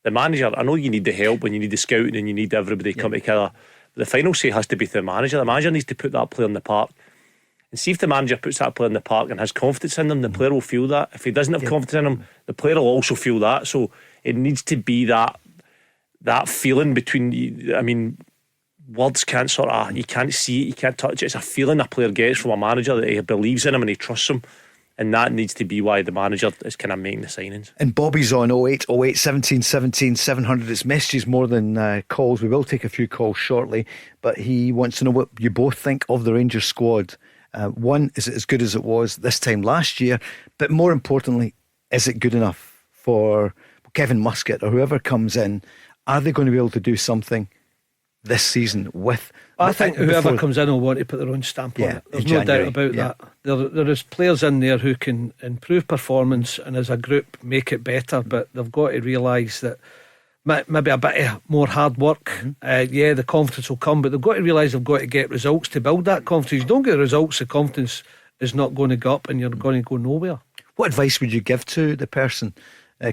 The manager, I know you need the help and you need the scouting and you need everybody to come together. The final say has to be to the manager. The manager needs to put that player in the park and see if the manager puts that player in the park and has confidence in them. The player will feel that. If he doesn't have confidence in him, the player will also feel that. So it needs to be that feeling between. I mean, words can't you can't see it, you can't touch it. It's a feeling a player gets from a manager that he believes in him and he trusts him. And that needs to be why the manager is kind of making the signings. And Bobby's on 08 08 17 17 700. It's messages more than calls. We will take a few calls shortly, but he wants to know what you both think of the Rangers squad. One, is it as good as it was this time last year? But more importantly, is it good enough for Kevin Muscat or whoever comes in? Are they going to be able to do something this season with? I think whoever comes in will want to put their own stamp on it. There's no doubt about that. There is players in there who can improve performance and as a group make it better, but they've got to realise that maybe a bit more hard work. The confidence will come, but they've got to realise they've got to get results to build that confidence. You don't get results, the confidence is not going to go up and you're going to go nowhere. What advice would you give to the person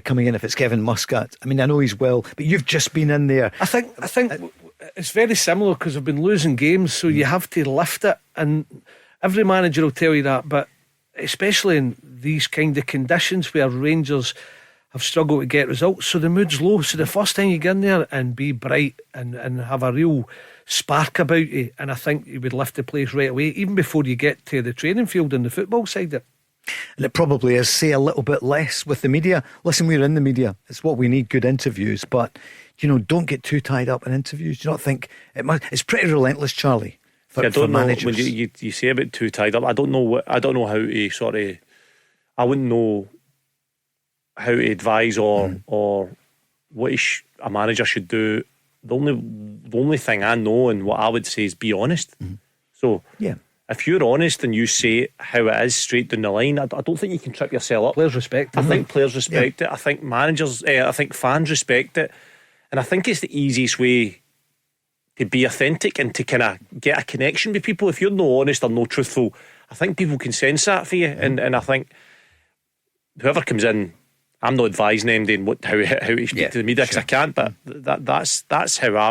coming in if it's Kevin Muscat? I mean, I know he's well, but you've just been in there. I think it's very similar because we've been losing games, so you have to lift it, and every manager will tell you that, but especially in these kind of conditions where Rangers have struggled to get results, so the mood's low. So the first time you get in there and be bright and have a real spark about you, and I think you would lift the place right away, even before you get to the training field and the football side of it. And it probably is, say, a little bit less with the media. Listen, we're in the media. It's what we need, good interviews. But, don't get too tied up in interviews. Do you not think it's pretty relentless, Charlie, for managers? When you say about too tied up, I don't know how to I wouldn't know how to advise or what a manager should do. The only thing I know and what I would say is be honest. So if you're honest and you say how it is straight down the line, I don't think you can trip yourself up. Players respect it. I think players respect it. I think managers, I think fans respect it. And I think it's the easiest way to be authentic and to kind of get a connection with people. If you're no honest or no truthful, I think people can sense that for you. And I think whoever comes in, I'm not advising them how to speak to the media because I can't, but that's how I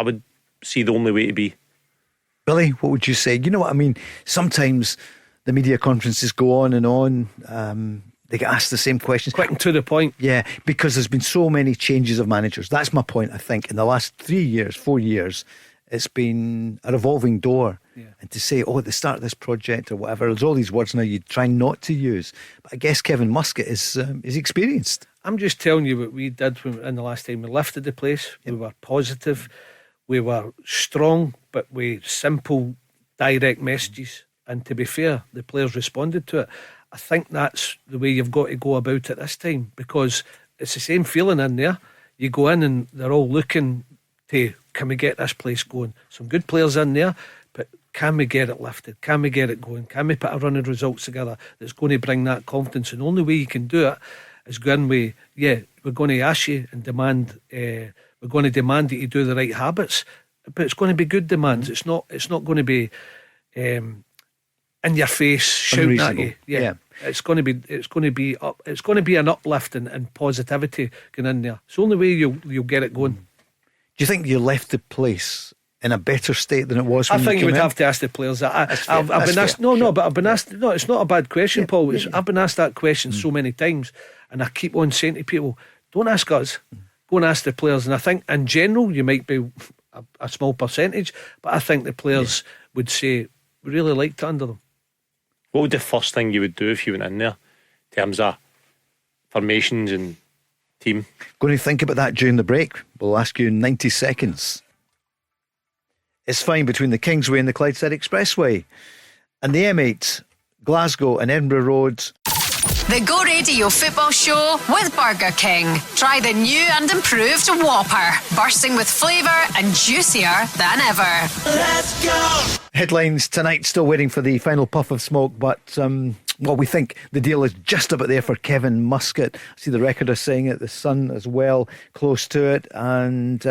would see the only way to be. Billy, what would you say? You know what I mean? Sometimes the media conferences go on and on. They get asked the same questions. Quick and to the point. Yeah, because there's been so many changes of managers. That's my point, I think. In the last 3 years, 4 years, it's been a revolving door. And to say, at the start of this project or whatever, there's all these words now you try not to use. But I guess Kevin Muscat is experienced. I'm just telling you what we did in the last time. We lifted the place. We were positive. We were strong, but with simple, direct messages. And to be fair, the players responded to it. I think that's the way you've got to go about it this time, because it's the same feeling in there. You go in and they're all looking to, can we get this place going? Some good players in there, but can we get it lifted? Can we get it going? Can we put a run of results together that's going to bring that confidence? And the only way you can do it is go in with, we're going to ask you and demand, we're going to demand that you do the right habits, but it's going to be good demands. It's not going to be in your face shouting at you. It's going to be an uplift and positivity going in there. It's the only way you'll get it going. you think you left the place in a better state than it was when I think you would came in? have to ask the players that. I've been That's asked. fair. No, Sure. but I've been asked. No, it's not a bad question, Paul. yeah. I've been asked that question so many times, and I keep on saying to people, "Don't ask us. Go and ask the players." And I think, in general, you might be a small percentage, but I think the players would say, "We really liked it under them." What would the first thing you would do if you went in there, in terms of formations and team? Going to think about that during the break. We'll ask you in 90 seconds. It's fine between the Kingsway and the Clydeside Expressway, and the M8, Glasgow and Edinburgh Road. The Go Radio Football Show with Burger King. Try the new and improved Whopper, bursting with flavour and juicier than ever. Let's go! Headlines tonight, still waiting for the final puff of smoke, but we think the deal is just about there for Kevin Muscat. I see the Recorder saying it, the Sun as well, close to it, and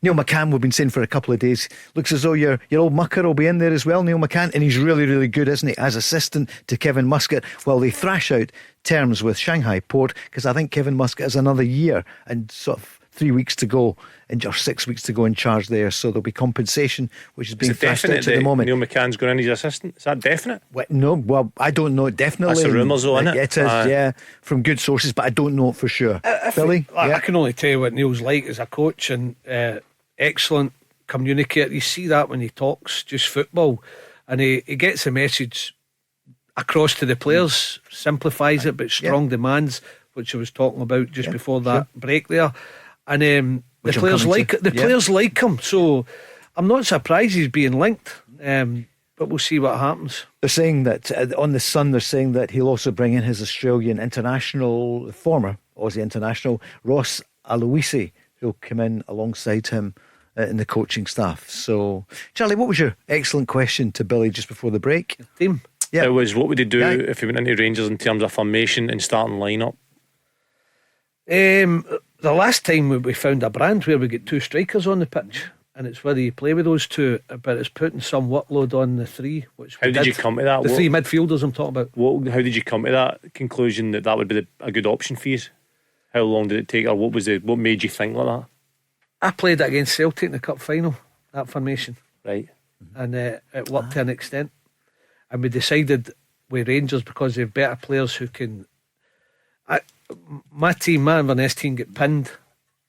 Neil McCann, we've been saying for a couple of days, looks as though your old mucker will be in there as well, Neil McCann, and he's really, really good, isn't he, as assistant to Kevin Muscat, while they thrash out terms with Shanghai Port, because I think Kevin Muscat has another year and sort of 3 weeks to go, or 6 weeks to go in charge there, so there'll be compensation which is being thrashed out at the moment. Neil McCann's going in as assistant? Is that definite? Well, I don't know, definitely. That's the rumours though, isn't it? It is, yeah, from good sources, but I don't know it for sure. Billy? I can only tell you what Neil's like as a coach, and excellent communicator. You see that when he talks just football, and he gets the message across to the players, simplifies it, but strong demands, which I was talking about just before that break there. And the players players like him, so I'm not surprised he's being linked. But we'll see what happens. They're saying that on the Sun, they're saying that he'll also bring in his Australian international, former Aussie international, Ross Aloisi, who'll come in alongside him in the coaching staff. So, Charlie, what was your excellent question to Billy just before the break? Team. Yeah. It was, what would he do if he went into Rangers in terms of formation and starting lineup? The last time we found a brand where we get two strikers on the pitch, and it's whether you play with those two, but it's putting some workload on the three. How did you come to that? The three midfielders I'm talking about. How did you come to that conclusion that would be a good option for you? How long did it take, or what made you think like that? I played it against Celtic in the cup final, that formation, right, and it worked to an extent. And we decided with Rangers, because they have better players who can. My Inverness team get pinned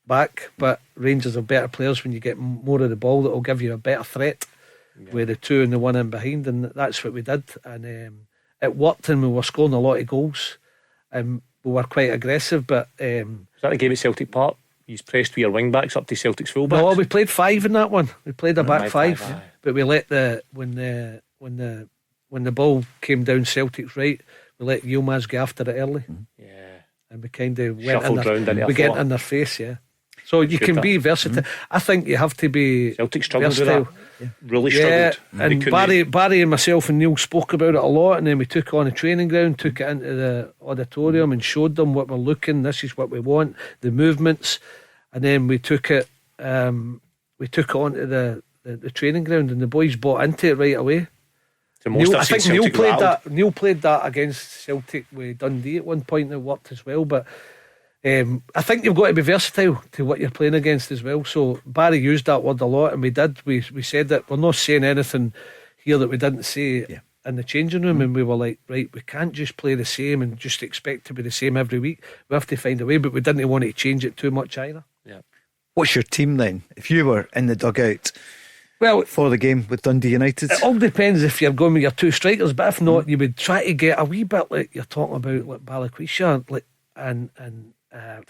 back, but Rangers are better players when you get more of the ball that will give you a better threat with the two and the one in behind, and that's what we did. And it worked, and we were scoring a lot of goals, and we were quite aggressive. But was that the game at Celtic Park? You pressed with your wing backs up to Celtic's full backs? No, we played five in that one. We played a back five, but we let when the ball came down Celtic's right, we let Yilmaz go after it early. Yeah. And we kind of get in their face, So you can be versatile. I think you have to be Celtic struggled versatile. With that. Really struggled. And Barry and myself and Neil spoke about it a lot, and then we took it on a training ground, took it into the auditorium and showed them what we're looking, this is what we want, the movements, and then we took it onto the training ground, and the boys bought into it right away. I think Neil played that against Celtic with Dundee at one point, and it worked as well. But I think you've got to be versatile to what you're playing against as well. So Barry used that word a lot, and we did. We said that we're not saying anything here that we didn't say in the changing room, and we were like, right, we can't just play the same and just expect to be the same every week. We have to find a way, but we didn't want to change it too much either. Yeah. What's your team then? If you were in the dugout for the game with Dundee United? It all depends if you're going with your two strikers, but if not, you would try to get a wee bit like you're talking about, like Balakwisha, and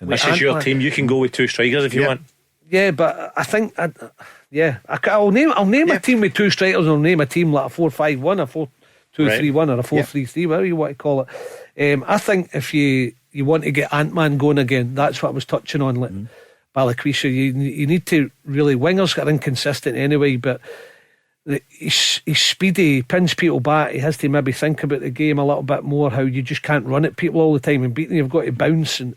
this is your team. You can go with two strikers if you want. Yeah, but I think I'll name a team with two strikers, and I'll name a team like a 4-5-1, a 4-2-3-1, or a 4-3-3, whatever you want to call it. I think if you want to get Ant-Man going again, that's what I was touching on. Like Balakwisha, you need to really. Wingers are inconsistent anyway, but he's speedy, he pins people back. He has to maybe think about the game a little bit more, how you just can't run at people all the time and beat them. You've got to bounce and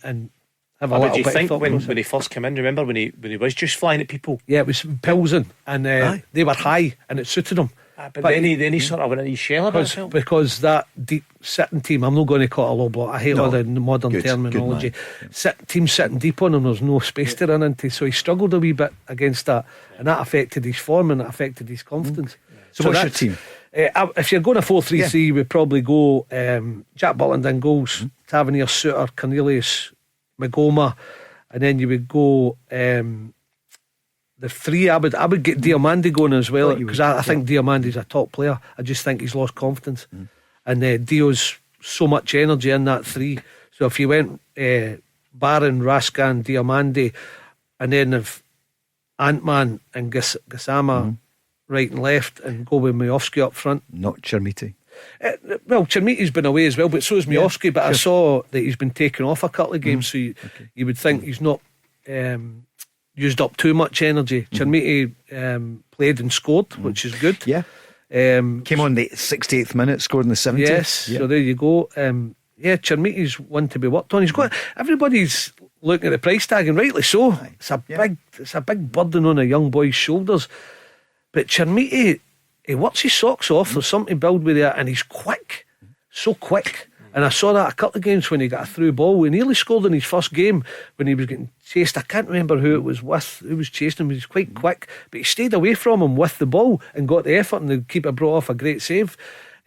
have a little bit of thought. When he first came in, remember when he was just flying at people? Yeah, it was Pilsen, and they were high, and it suited him. But then he sort of went in his shell a bit. Because that deep sitting team, I'm not going to call it a low block. I hate all the modern terminology. Team sitting deep on him, there's no space to run into. So he struggled a wee bit against that, and that affected his form and it affected his confidence. So what's your team? If you're going a 4-3-3, we'd probably go Jack Butland in goals, Tavernier, Suter, Cornelius, Magoma, and then you would go the three. I would get Diomande going as well, because I think Diamande's a top player. I just think he's lost confidence, and Dio's so much energy in that three. So if you went Barron, Raskan, Diomande, and then if Ant-Man and Gassama right and left, and go with Miovski up front. Not Chermiti. Well, Chermiti's been away as well, but so is Miovski. But I saw that he's been taken off a couple of games, so you would think he's not used up too much energy. Chermiti played and scored, which is good. Yeah. Came on the 68th minute, scored in the 70th. Yes, so there you go. Chermiti's one to be worked on. He's got everybody's looking at the price tag, and rightly so. It's a big burden on a young boy's shoulders. But Chermiti, he works his socks off. There's something to build with there, and he's quick, so quick. And I saw that a couple of games when he got a through ball. He nearly scored in his first game when he was getting chased. I can't remember who it was with, who was chasing him. He was quite quick, but he stayed away from him with the ball and got the effort, and the keeper brought off a great save.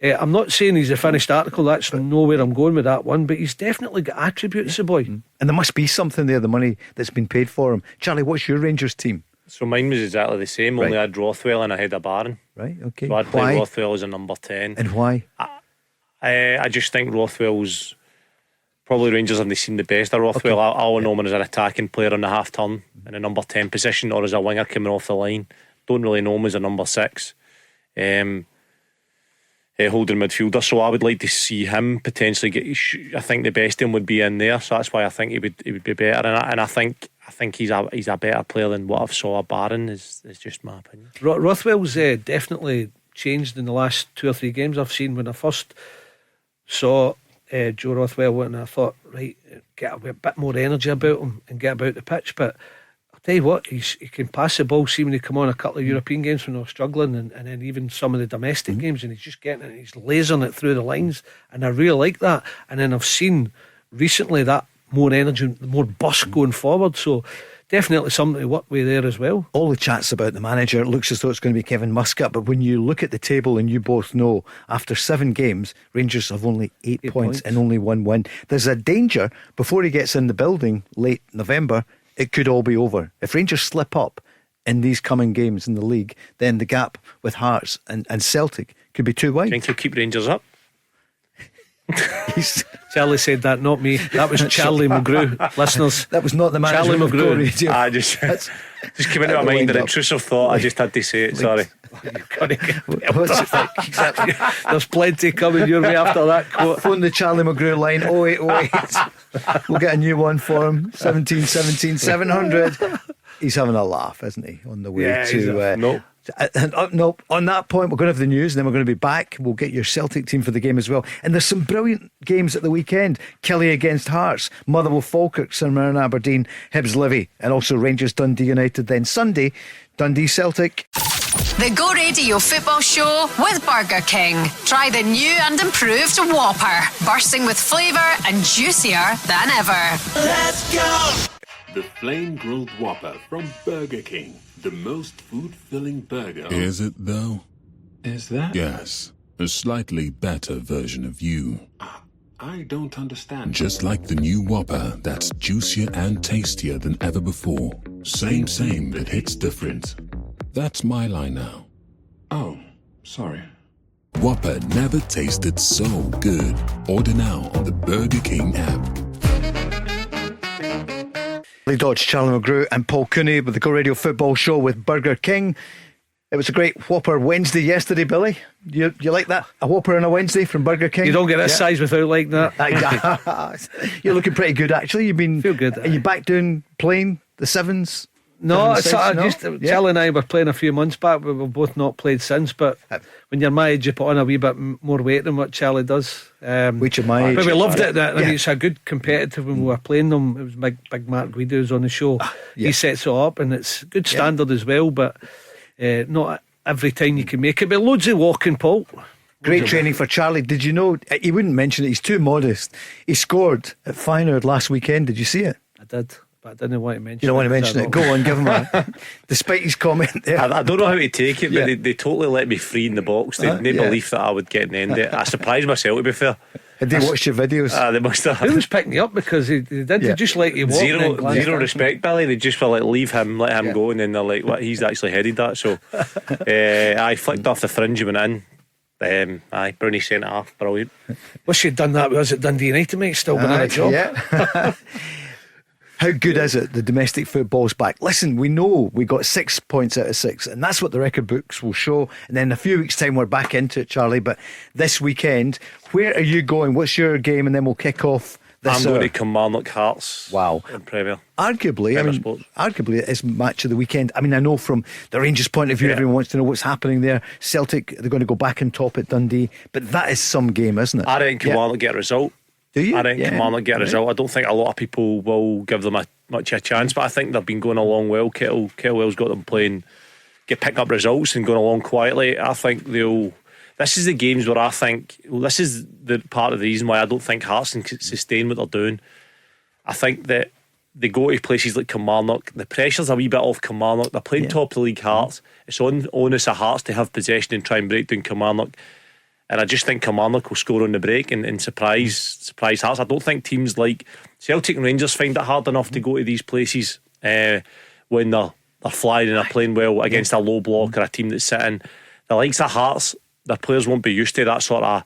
I'm not saying he's a finished article. That's nowhere I'm going with that one, but he's definitely got attributes, the boy. And there must be something there, the money that's been paid for him. Charlie, what's your Rangers team? So mine was exactly the same, only I had Rothwell and I had a Barron. Right, okay. So I'd play Rothwell as a number 10. And why? I just think Rothwell's probably Rangers haven't seen the best of Rothwell. I only know him as an attacking player on the half turn in a number 10 position, or as a winger coming off the line. Don't really know him as a number 6. Holding midfielder, so I would like to see him potentially get. I think the best in would be in there, so that's why I think he would be better. And I think he's a better player than what I've saw of Barron. Is just my opinion. Rothwell's definitely changed in the last 2 or 3 games I've seen. When I first saw Joe Rothwell, and I thought, right, get a bit more energy about him and get about the pitch, but I'll tell you what, he can pass the ball. See, when he come on a couple of European games when they were struggling, and then even some of the domestic games, and he's just getting it, he's lasering it through the lines, and I really like that. And then I've seen recently that more energy, more bust going forward, so definitely something to work with there as well. All the chats about the manager, it looks as though it's going to be Kevin Muscat, but when you look at the table, and you both know, after 7 games, Rangers have only 8 points and only 1 win. There's a danger before he gets in the building late November, it could all be over. If Rangers slip up in these coming games in the league, then the gap with Hearts and Celtic could be too wide. Do you think he'll keep Rangers up? Charlie said that, not me. That was Charlie Mulgrew. Listeners, that was not the manager. Charlie Mulgrew. I just came into my mind an intrusive thought. I just had to say it. Sorry. Exactly. There's plenty coming your way after that quote. Phone the Charlie Mulgrew line 0808. We'll get a new one for him. 17 700. He's having a laugh, isn't he, on the way to no. No, on that point, we're going to have the news, and then we're going to be back. We'll get your Celtic team for the game as well. And there's some brilliant games at the weekend. Kelly against Hearts, Motherwell Falkirk, St Mirren Aberdeen, Hibs Livy, and also Rangers Dundee United. Then Sunday, Dundee Celtic. The Go Radio Football Show with Burger King. Try the new and improved Whopper, bursting with flavour and juicier than ever. Let's go! The Flame Grilled Whopper from Burger King. The most food-filling burger. Is it though? Is that? Yes. A slightly better version of you. I don't understand. Just like the new Whopper that's juicier and tastier than ever before. Same, but hits different. That's my line now. Oh, sorry. Whopper never tasted so good. Order now on the Burger King app. Dodds, Charlie Mulgrew and Paul Cooney with the Go Radio Football Show with Burger King. It was a great Whopper Wednesday yesterday, Billy. You like that? A Whopper on a Wednesday from Burger King? You don't get this size without liking that. You're looking pretty good, actually. You've been. Feel good. Are you back doing playing the sevens? No, it's Charlie and I were playing a few months back, but we've both not played since. But when you're my age, you put on a wee bit more weight than what Charlie does. Which of my age? But we loved it. I mean, it's a good competitive when we were playing them. It was big Mark Guido's on the show. He sets it up, and it's good standard as well. But not every time you can make it. But loads of walking, Paul. Great training for Charlie. Did you know, he wouldn't mention it, he's too modest. He scored at Feyenoord last weekend. Did you see it? I did, but I didn't want to mention it. You don't want to mention it? Go on, give him a... Despite his comment there. I don't know how to take it, but they totally let me free in the box. They had no belief that I would get an end it. I surprised myself, to be fair. Had they watched your videos? They must have. Who was picking you up? Because they did. They just let you walk. Zero respect, Billy. They just felt like leave him, let him go, and then they're like, "What? He's actually headed that." So, I flicked off the fringe and went in. Brownie centre half, brilliant. Wish you'd done that. Was it Dundee United, mate? Still been in a job. Yeah. How good is it? The domestic football's back. Listen, we know we got 6 points out of 6, and that's what the record books will show. And then in a few weeks' time, we're back into it, Charlie. But this weekend, where are you going? What's your game? And then we'll kick off this. I'm going to Kilmarnock Hearts. Wow. In Premier. Arguably, arguably it is match of the weekend. I mean, I know from the Rangers' point of view, everyone wants to know what's happening there. Celtic, they're going to go back and top at Dundee, but that is some game, isn't it? I reckon Kilmarnock get a result. Do you? I reckon Kilmarnock get a result. I don't think a lot of people will give them much a chance, but I think they've been going along well. Kettlewell's got them playing, picking up results and going along quietly. I think this is the games where I think this is the part of the reason why I don't think Hearts can sustain what they're doing. I think that they go to places like Kilmarnock, the pressure's a wee bit off Kilmarnock. They're playing top of the league Hearts. It's on onus of Hearts to have possession and try and break down Kilmarnock. And I just think Kilmarnock will score on the break and surprise Hearts. I don't think teams like Celtic and Rangers find it hard enough to go to these places when they're flying and they're playing well against a low block or a team that's sitting. The likes of Hearts, their players won't be used to that sort of.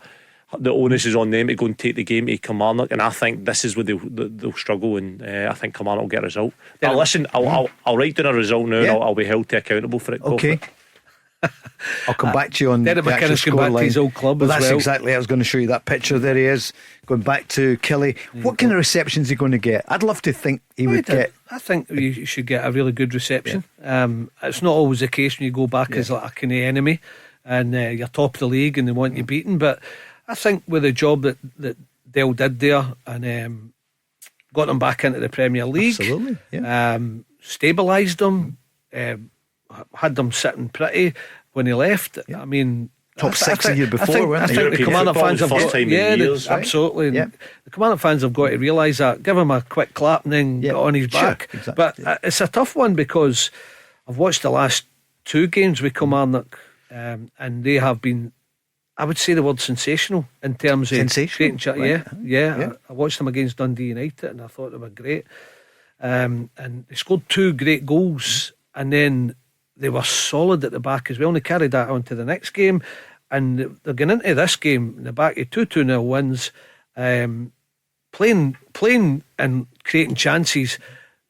The onus is on them to go and take the game to Kilmarnock, and I think this is where they'll struggle, and I think Kilmarnock will get a result. But listen, I'll write down a result now, and I'll be held to accountable for it. Okay. I'll come back to you on Derek the actual McInnes going back to his old club but as that's well. exactly, I was going to show you that picture. There he is, going back to Killie. What kind of reception is he going to get? I'd love to think he would get. I think you should get a really good reception. It's not always the case when you go back as like a kind of enemy and you're top of the league and they want you beaten, but I think with the job that Dale did there and got them back into the Premier League, absolutely, stabilised them, had them sitting pretty when he left. I mean, top six a year before, weren't they? I think the Kilmarnock fans have got, absolutely. Yeah. The Kilmarnock fans have got to realise that. Give him a quick clap and then get on his back. Exactly. But it's a tough one because I've watched the last 2 games with Kilmarnock, and they have been, I would say the word sensational in terms of sensational. I watched them against Dundee United and I thought they were great. And they scored 2 great goals, and then they were solid at the back as well, and they carried that on to the next game, and they're getting into this game in the back of 2-0 wins, playing and creating chances,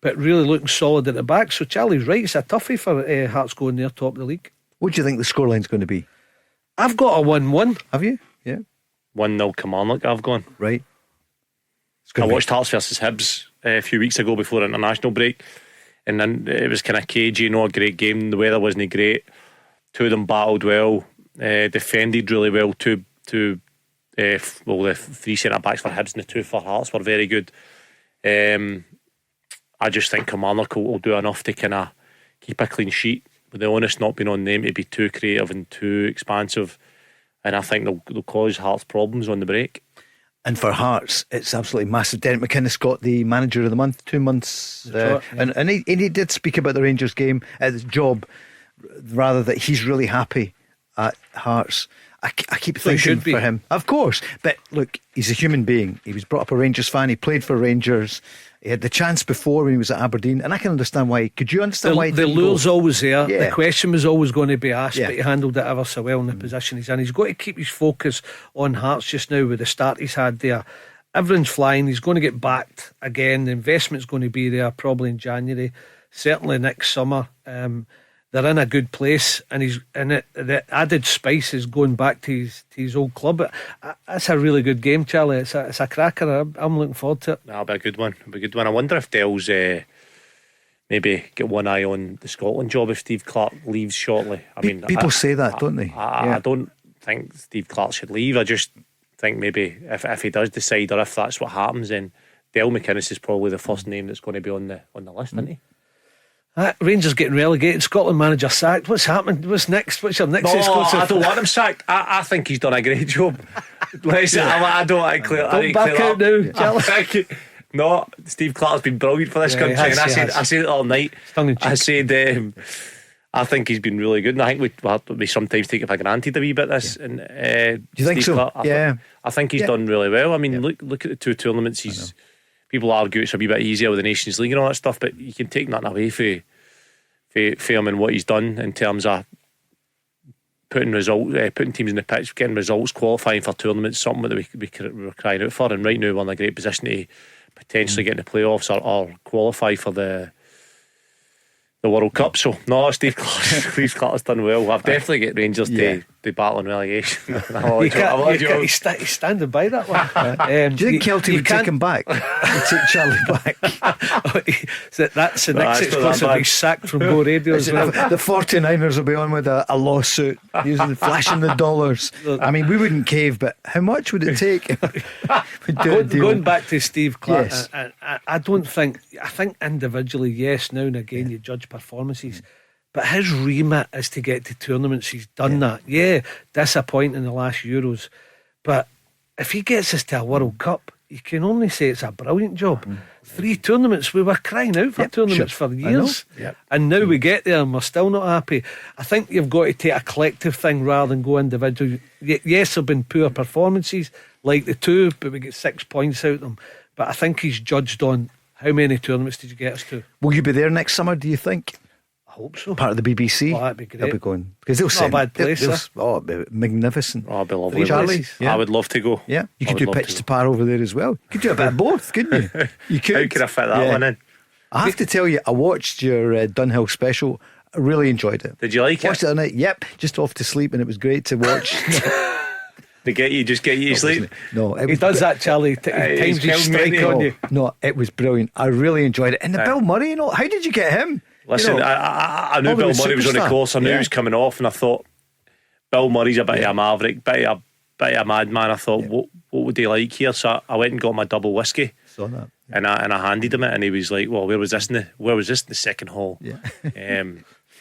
but really looking solid at the back. So Charlie's right, it's a toughie for Hearts going there top of the league. What do you think the scoreline's going to be? I've got a 1-1. Have you? Yeah. 1-0 Kilmarnock I've gone. Right. I watched Hearts versus Hibs a few weeks ago before international break, and then it was kind of cagey, a great game. The weather wasn't great. 2 of them battled well, defended really well. The 3 centre backs for Hibs and the 2 for Hearts were very good. I just think Kilmarnock will do enough to kind of keep a clean sheet, with the onus not being on them to be too creative and too expansive, and I think they'll cause Hearts problems on the break. And for Hearts, it's absolutely massive. Derek McInnes got the manager of the month 2 months, and he did speak about the Rangers game, his job, rather, that he's really happy at Hearts. I keep thinking for him, of course, but look, he's a human being. He was brought up a Rangers fan. He played for Rangers. He had the chance before when he was at Aberdeen, and I can understand why. Could you understand why? The lure's always there. The question was always going to be asked, but he handled it ever so well in the position he's in. He's got to keep his focus on Hearts just now with the start he's had there. Everyone's flying. He's going to get backed again. The investment's going to be there probably in January, certainly next summer. They're in a good place, and the added spice is going back to his old club. It's a really good game, Charlie. It's a cracker. I'm looking forward to it. That'll be a good one. I wonder if Dell's maybe get one eye on the Scotland job if Steve Clarke leaves shortly. I mean, people say that, don't they? I don't think Steve Clarke should leave. I just think maybe if he does decide, or if that's what happens, then Dell McInnes is probably the first name that's going to be on the list, isn't he? Rangers getting relegated, Scotland manager sacked. What's happening? What's next? What's your next exclusive? I don't want him sacked. I think he's done a great job. I don't want to clear. Don't back out now, Charlie. No, Steve Clarke's been brilliant for this country, and I said it all night. I said I think he's been really good, and I think we sometimes take it for granted a wee bit. This, and do you think Steve so? Clarke, I think he's done really well. I mean, look at the two tournaments. People argue it's a wee bit easier with the Nations League and all that stuff, but you can take nothing away for him and what he's done in terms of putting teams in the pitch, getting results, qualifying for tournaments, something that we were crying out for. And right now we're in a great position to potentially get in the playoffs or qualify for the World Cup. So no, Steve Clarke's done well. I've definitely get Rangers to battle in relegation. He's standing by that one. Do you think Kelty would take him back? Would take Charlie back? That's the next exclusive. He's sacked from Go Radio as well. The 49ers will be on with a lawsuit flashing the dollars. I mean, we wouldn't cave, but how much would it take? Going back to Steve Clarke, yes. I don't think. I think individually, yes, now and again you judge performances, but his remit is to get to tournaments. He's done that. Disappointing in the last Euros, but if he gets us to a World Cup, you can only say it's a brilliant job. 3 tournaments, we were crying out for tournaments for years, and now we get there and we're still not happy. I think you've got to take a collective thing rather than go individual. Yes, there have been poor performances like the 2, but we get 6 points out of them. But I think he's judged on how many tournaments did you get us to. Will you be there next summer, do you think? I hope so. Part of the BBC. Oh, that'd be great. They'll be going, because they'll send. Not a bad place. It'll be magnificent. Oh, it'd be lovely. Charlie's. I would love to go. Yeah, you could do pitch to par over there as well. You could do a bit of both, couldn't you? You could. How could I fit that one in? I have to tell you, I watched your Dunhill special. I really enjoyed it. Did you like Watched it on it. Yep, just off to sleep, and it was great to watch. They get you to sleep. No, he does that, Charlie. Times his strike on you. No, it was brilliant. I really enjoyed it. And the Bill Murray, how did you get him? Listen, I knew Bill Murray was on the course. I knew he was coming off, and I thought Bill Murray's a bit of a maverick, bit of a madman. I thought, what would he like here? So I went and got my double whiskey. Saw that. And I handed him it, and he was like, "Well, where was this in the second hole?" Yeah.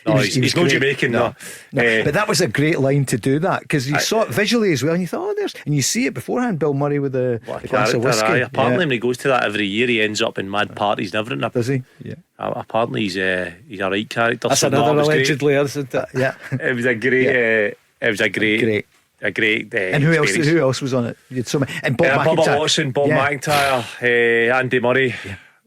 No, he's no Jamaican, no. But that was a great line to do that, because you saw it visually as well, and you thought, and you see it beforehand, Bill Murray with the glass of whiskey. Apparently, when he goes to that every year, he ends up in mad parties and everything. Does he? Yeah. Apparently, he's a right character. That's another allegedly, isn't it? Yeah. It was a great. It was a great. And who else was on it? You had so many. And Bob McIntyre. Watson, Bob McIntyre, Andy Murray.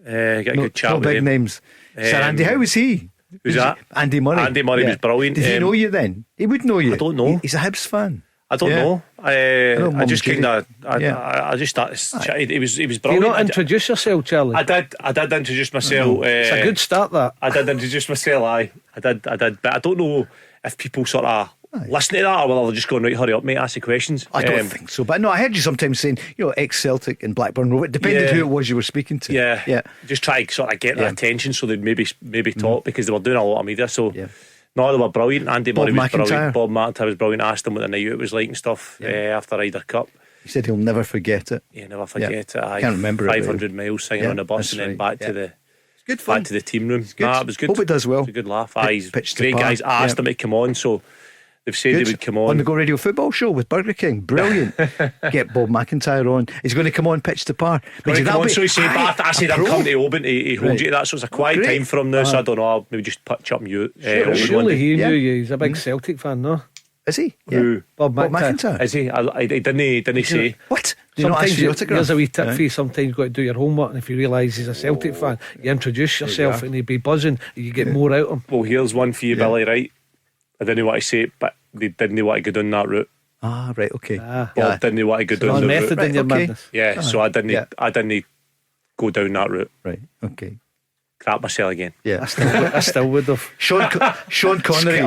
Got a good chat with big him. names. Sir Andy, how was he? Who's that? Andy Murray. Andy Murray was brilliant. Did he know you then? He would know you. I don't know. He's a Hibs fan. I don't know. I just kind of. I just started. He was brilliant. Do you not introduce yourself, Charlie? I did introduce myself. It's a good start, that. I did introduce myself. I did. But I don't know if people sort of listen to that, or whether they're just going, right, hurry up, mate, ask the questions. I don't think so. But no, I heard you sometimes saying, ex-Celtic and Blackburn Rovers. It depended who it was you were speaking to. Yeah. Just try to sort of get their attention, so they'd maybe talk, because they were doing a lot of media. So no, they were brilliant. Andy Murray was brilliant. Bob McIntyre was brilliant. I asked him what the night out was like and stuff after Ryder Cup. He said he'll never forget it. Yeah, never forget it. I can't remember 500 miles singing on the bus and then back to the. Good fun. Back to the team room. It was good. Hope it does well. It was a good laugh. He's great guys. I asked him to come on, so they've said they would come on the Go Radio Football Show with Burger King. Brilliant. Get Bob McIntyre on. He's going to come on pitch to par. So he said, I said I'm coming to Oban to hold you to that. So it's a quiet time for him now. So I don't know. I'll maybe just pitch up you. Surely he knew you. He's a big Celtic fan, no? Is he? Who? Bob McIntyre. Is he? He didn't say. What? There's a wee tip for you. Sometimes you've got to do your homework, and if you realise he's a Celtic fan, you introduce yourself and he'd be buzzing, and you get more out of him. Well, here's one for you, Billy, right? I didn't want to say it, but they didn't want to go down that route. Ah, right, okay. Bob didn't want to go down that method route. in your madness. Yeah, so I didn't go down that route. Right, okay. Crap myself again. Yeah, I still would have. Sean Connery.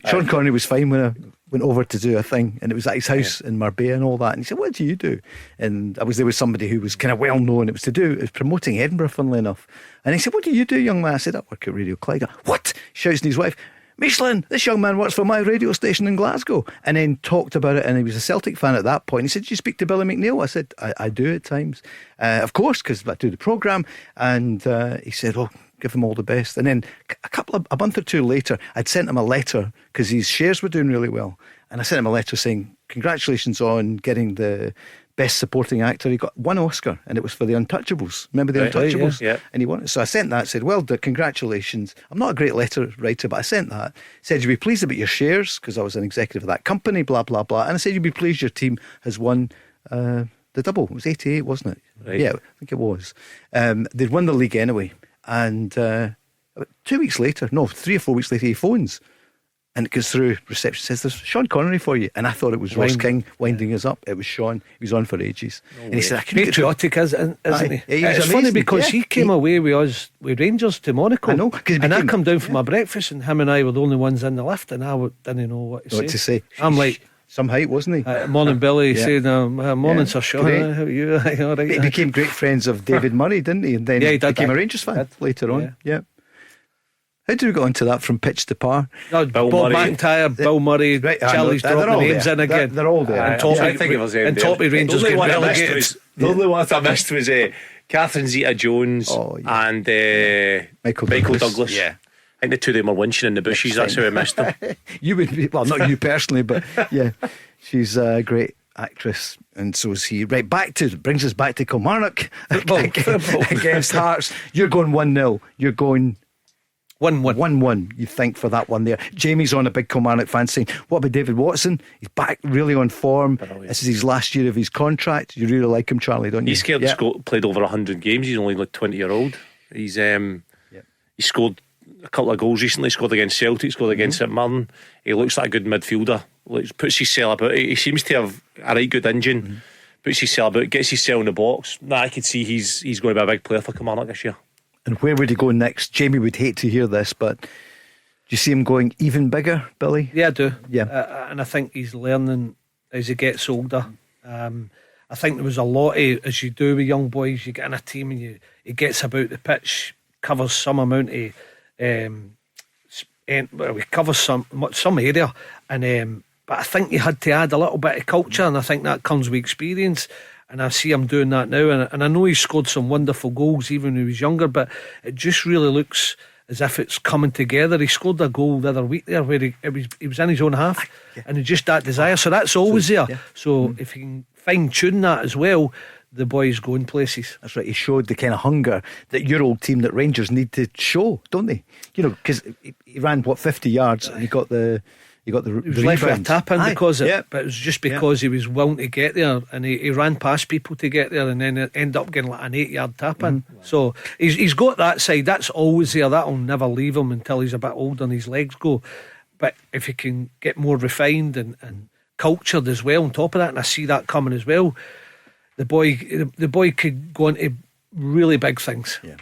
Sean Connery was fine when I went over to do a thing, and it was at his house in Marbella and all that. And he said, "What do you do?" And I was there with somebody who was kind of well known. It was promoting Edinburgh, funnily enough. And he said, "What do you do, young man?" I said, "I work at Radio Clyde." What? Shouts to his wife, "Michelin, this young man works for my radio station in Glasgow." And then talked about it, and he was a Celtic fan at that point. He said, "Did you speak to Billy McNeil?" I said, I do at times. Of course, because I do the programme. And he said, "Well, give him all the best. And then a month or two later, I'd sent him a letter because his shares were doing really well, and I sent him a letter saying congratulations on getting the Best Supporting Actor. He got one Oscar, and it was for The Untouchables. Remember The Untouchables? Yeah. And he won it. So I sent that, said, well, congratulations. I'm not a great letter writer, but I sent that. Said, you'd be pleased about your shares, because I was an executive of that company, blah, blah, blah. And I said, you'd be pleased your team has won the double. It was 88, wasn't it? Right. Yeah, I think it was. They'd won the league anyway. And 2 weeks later, no, 3 or 4 weeks later, he phones. And it goes through reception, says, there's Sean Connery for you. And I thought it was Ross King winding us up. It was Sean. He was on for ages. And he said, I couldn't patriotic, isn't he? It's funny because he came away with us, with Rangers to Monaco. I know. And I come down for my breakfast, and him and I were the only ones in the lift, and I didn't know what to say. I'm like, some height, wasn't he? Morning, Billy. He said, morning, Sir Sean. How are you? All right. He became great friends of David Murray, didn't he? And then he became a Rangers fan later on. Yeah. How did we get onto that from pitch to par? No, Bob McIntyre, Bill Murray, Charlie's dropping names in again. They're all there. And Toppy Rangers get relegated. The only one I missed was Catherine Zeta-Jones and Michael Douglas. Yeah. I think the two of them were winching in the bushes. That's how I missed them. You would be, well, not you personally, but yeah, she's a great actress, and so is he. Right, brings us back to Kilmarnock against Hearts. You're going 1-0. You're going 1-1, you think, for that one there. Jamie's on a big Kilmarnock fan saying, what about David Watson? He's back really on form. This is his last year of his contract. You really like him, Charlie, don't you? He's played over 100 games. He's only like 20-year-old. He's he scored a couple of goals recently. Scored against Celtic, scored against St Mirren. He looks like a good midfielder. Puts his cell about. He seems to have a right good engine. Puts his cell about, gets his cell in the box. I could see he's going to be a big player for Kilmarnock this year. And where would he go next? Jamie would hate to hear this, but do you see him going even bigger, Billy? Yeah, I do. Yeah. And I think he's learning as he gets older. I think there was a lot of, as you do with young boys, you get in a team and he gets about the pitch, covers some amount of, he covers some area, and but I think you had to add a little bit of culture, and I think that comes with experience. And I see him doing that now, and I know he's scored some wonderful goals even when he was younger, but it just really looks as if it's coming together. He scored a goal the other week there where he was in his own half, and he just that desire, so that's always there. So if he can fine tune that as well, the boy's going places. That's right. He showed the kind of hunger that your old team, that Rangers need to show, don't they? You know, because he ran 50 yards and he got the left with a tap in because but it was just because he was willing to get there, and he ran past people to get there, and then it ended up getting like an 8-yard tap in. So he's got that side. That's always there. That'll never leave him until he's a bit older and his legs go. But if he can get more refined and cultured as well on top of that, and I see that coming as well, the boy could go into really big things. Yeah.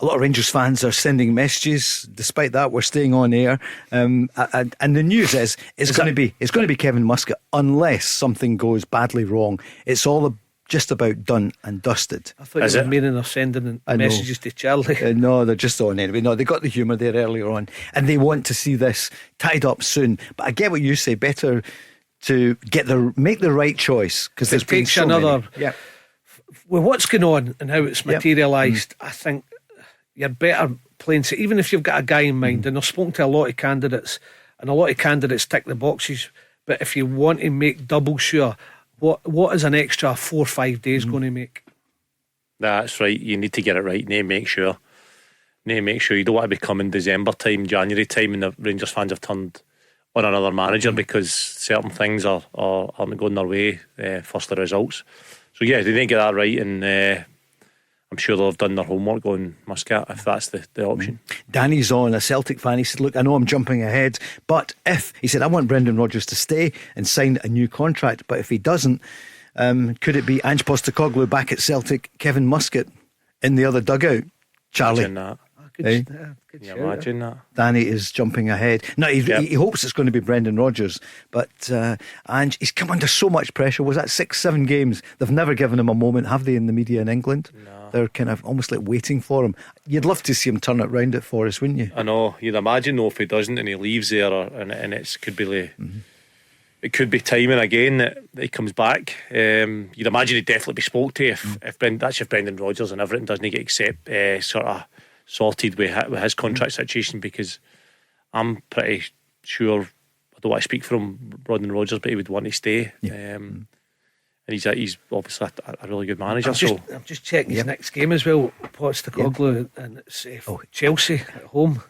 A lot of Rangers fans are sending messages. Despite that, we're staying on air, and the news is it's going to be Kevin Muscat unless something goes badly wrong. It's all just about done and dusted. I thought you were meaning of sending messages to Charlie. No, they're just on anyway. No, they got the humour there earlier on, and they want to see this tied up soon. But I get what you say. Better to make the right choice, because there's been so many. Yeah. With what's going on and how it's materialised, I think you're better playing. So even if you've got a guy in mind, and I've spoken to a lot of candidates, and a lot of candidates tick the boxes, but if you want to make double sure, what is an extra 4 or 5 days going to make? That's right. You need to get it right. Make sure. You don't want to be coming December time, January time, and the Rangers fans have turned on another manager because certain things aren't going their way. First the results. So yeah, they need to get that right, and I'm sure they'll have done their homework on Muscat if that's the option. Danny's on, a Celtic fan. He said, look, I know I'm jumping ahead, but he said, I want Brendan Rodgers to stay and sign a new contract, but if he doesn't, could it be Ange Postecoglou back at Celtic, Kevin Muscat in the other dugout? Charlie. Imagine that. Good imagine that. Danny is jumping ahead. No, he hopes it's going to be Brendan Rodgers, but Ange, he's come under so much pressure. Was that 6-7 games? They've never given him a moment, have they, in the media in England? No. They're kind of almost like waiting for him. You'd love to see him turn it round at Forrest, wouldn't you? I know. You'd imagine though if he doesn't and he leaves there, and it could be like, it could be timing again that he comes back. You'd imagine he'd definitely be spoke to if Brendan Rodgers and everything doesn't get sort of sorted with his contract situation, because I'm pretty sure, I don't want to speak for him, Brendan Rodgers, but he would want to stay. And he's obviously a really good manager. I'm just checking his next game as well, Postecoglou, and it's Chelsea at home.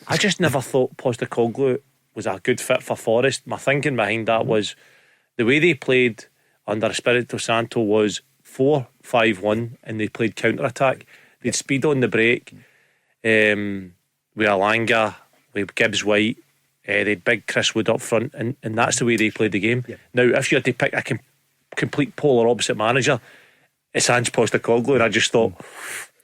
I just never thought Postecoglou was a good fit for Forrest. My thinking behind that was the way they played under Espirito Santo was 4-5-1, and they played counter-attack. They'd speed on the break, with Alanga, with Gibbs White, they'd big Chris Wood up front, and that's the way they played the game. Now, if you had to pick a complete polar opposite manager, it's Ange Postecoglou, and I just thought,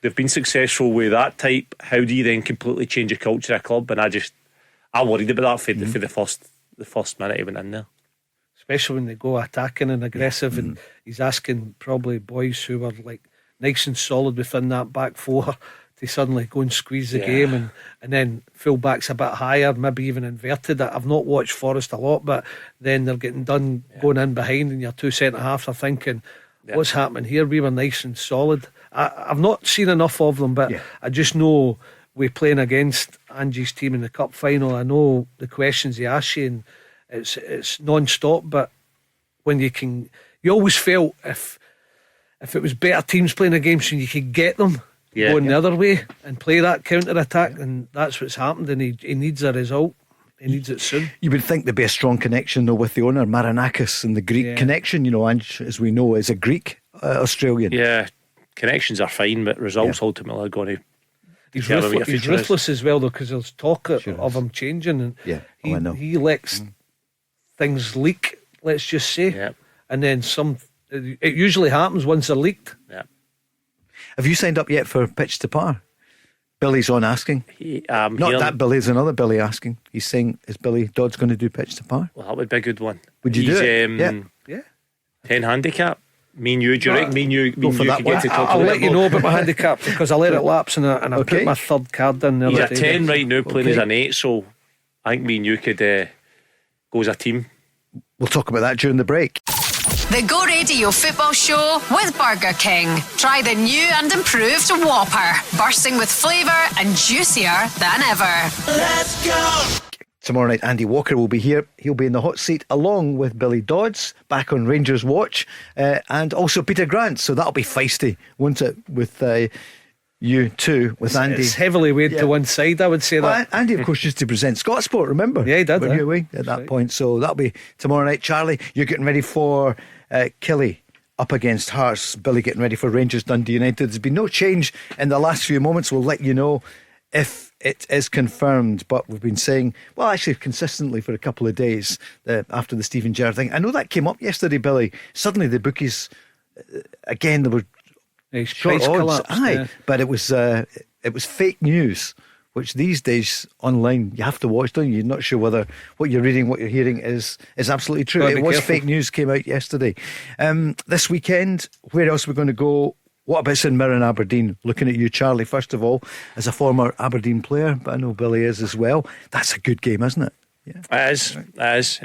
they've been successful with that type. How do you then completely change the culture of a club? And I worried about that for the first minute he went in there. Especially when they go attacking and aggressive, and he's asking probably boys who were like nice and solid within that back four to suddenly go and squeeze the game, and then full backs a bit higher, maybe even inverted. I've not watched Forrest a lot, but then they're getting done going in behind, and your two centre halves are thinking, what's happening here? We were nice and solid. I've not seen enough of them, but I just know we're playing against Angie's team in the cup final. I know the questions he asks you, and it's non-stop, but when you always felt if it was better teams playing a game, so you could get them going the other way and play that counter-attack, and that's what's happened, and he needs a result. He needs it soon. You would think there'd be a strong connection though with the owner, Marinakis, and the Greek connection. You know, Ange, as we know, is a Greek Australian. Yeah, connections are fine, but results ultimately are going to. He's ruthless as well, though, because there's talk of him changing, and he lets things leak, let's just say, and then it usually happens once they're leaked. Have you signed up yet for Pitch to Par? Billy's on asking. Not that Billy, is another Billy asking. He's saying, is Billy Dodds going to do Pitch to Par? Well, that would be a good one. Would you do it? 10 handicap. Me and you, do you reckon? Me and you could get to talk I'll let you know about my handicap, because I let it lapse, and I put my third card in there. He's a 10 right now, playing as an 8, so I think me and you could go as a team. We'll talk about that during the break. The Go Radio Football Show with Burger King. Try the new and improved Whopper, bursting with flavour and juicier than ever. Let's go! Tomorrow night, Andy Walker will be here. He'll be in the hot seat along with Billy Dodds, back on Rangers Watch, and also Peter Grant. So that'll be feisty, won't it? With you two, with Andy. It's heavily weighed to one side, I would say that. Andy, of course, used to present Scott Sport, remember? Yeah, he did. When you were away at that point. So that'll be tomorrow night. Charlie, you're getting ready for Killie up against Hearts. Billy getting ready for Rangers Dundee United. There's been no change in the last few moments. We'll let you know if it is confirmed, but we've been saying, well, actually consistently for a couple of days after the Stephen Gerrard thing. I know that came up yesterday, Billy. Suddenly the bookies, again, there were short odds. But it was fake news, which these days online you have to watch, don't you? You're not sure whether what you're reading, what you're hearing is absolutely true. It was fake news, came out yesterday. This weekend, where else are we going to go? What about St Mirren Aberdeen? Looking at you, Charlie, first of all, as a former Aberdeen player, but I know Billy is as well. That's a good game, isn't it? Yeah. It is.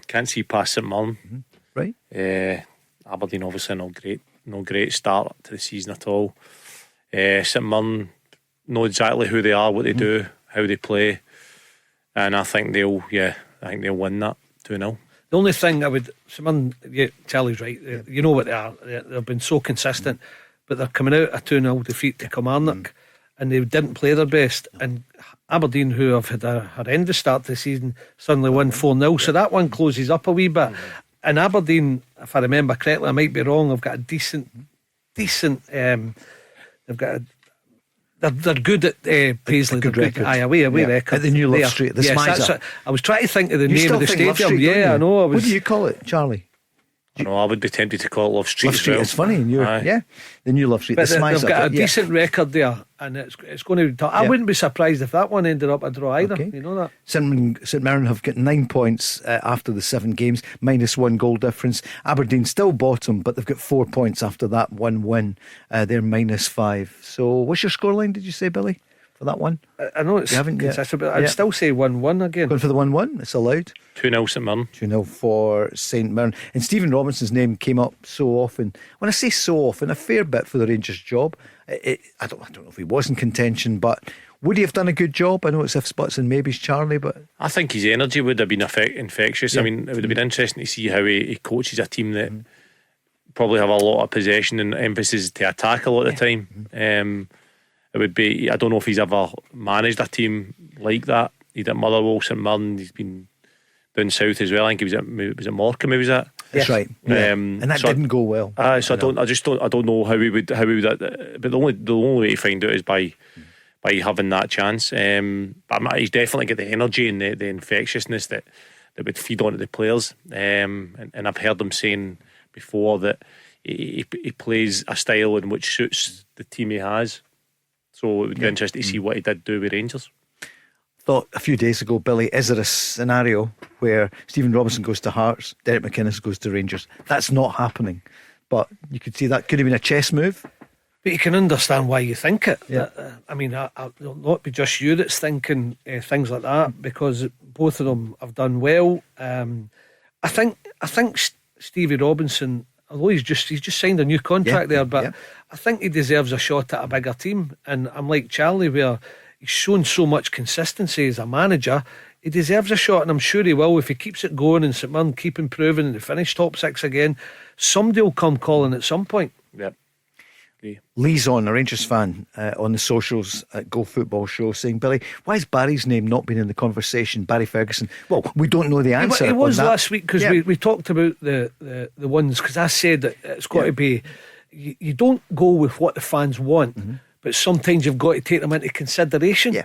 Can't see past St Mirren. Right. Aberdeen obviously no great start to the season at all. St Mirren know exactly who they are, what they do, how they play, and I think they'll win that 2-0. The only thing I would, Charlie's right. You know what they are. They've been so consistent, but they're coming out a 2-0 defeat to Kilmarnock, and they didn't play their best. And Aberdeen, who have had a horrendous start to the season, suddenly won 4-0. So that one closes up a wee bit. And Aberdeen, if I remember correctly, I might be wrong, have got a decent. They've got they're good at Paisley. Good record. Away record at the New Love Street. The Smizer. I was trying to think of the name of the stadium. I know. What do you call it, Charlie? I would be tempted to call it Love Street. Love Street, it's funny. The New Love Street. But the Smizer. They've got a decent record there, and it's going to be tough. I wouldn't be surprised if that one ended up a draw either. You know that. St Mirren have got 9 points after the 7 games, -1 goal difference. Aberdeen still bottom, but they've got 4 points after that one win. They're -5. So what's your scoreline, did you say, Billy? for that one? I know it's consistent, but I'd still say 1-1 again. Going for the 1-1, it's allowed. 2-0 St Mirren. 2-0 for St Mirren. And Stephen Robinson's name came up so often. When I say so often, a fair bit for the Rangers job. I don't know if he was in contention, but would he have done a good job? I know it's if spots and maybes, Charlie, but I think his energy would have been infectious. I mean, it would have been interesting to see how he coaches a team that probably have a lot of possession and emphasis to attack a lot of the time. It would be, I don't know if he's ever managed a team like that. He did Motherwell, St Mirren, he's been down south as well. I think he was at Morecambe, he was at. That's right. And that didn't go well. So I don't know how he would but the only way to find out is by having that chance. But he's definitely got the energy and the infectiousness that would feed onto the players. And I've heard them saying before that he plays a style in which suits the team he has. So it would be interesting to see what he did do with Rangers. Thought a few days ago, Billy, is there a scenario where Stephen Robinson goes to Hearts, Derek McInnes goes to Rangers? That's not happening, but you could see that could have been a chess move. But you can understand why you think it. Yeah. I mean, it'll not be just you that's thinking things like that, because both of them have done well. I think Stevie Robinson, although he's just signed a new contract there, but I think he deserves a shot at a bigger team. And I'm like Charlie, where he's shown so much consistency as a manager. He deserves a shot, and I'm sure he will if he keeps it going and St Mirren keep improving and they finish top 6 again. Somebody will come calling at some point. Yep. Lee's on, a Rangers fan, on the socials at Go Football Show, saying, Billy, why has Barry's name not been in the conversation? Barry Ferguson. Well, we don't know the answer. It was last week, because we talked about the ones, because I said that it's got to be, you don't go with what the fans want, but sometimes you've got to take them into consideration.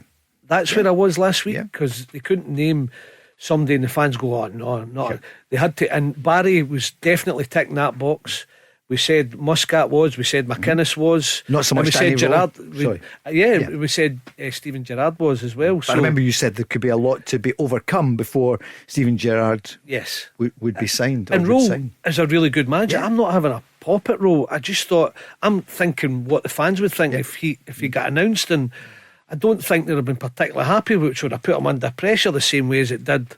That's where I was last week, because they couldn't name somebody and the fans go, oh no, they had to. And Barry was definitely ticking that box. We said Muscat was, we said McInnes was, not so much. We said Gerrard. We said Stephen Gerrard was as well. I remember you said there could be a lot to be overcome before Stephen Gerrard would be signed. And Rowe is a really good manager. I'm not having a pop at Rowe. I just thought, I'm thinking what the fans would think if he got announced, and I don't think they'd have been particularly happy, which would have put him under pressure the same way as it did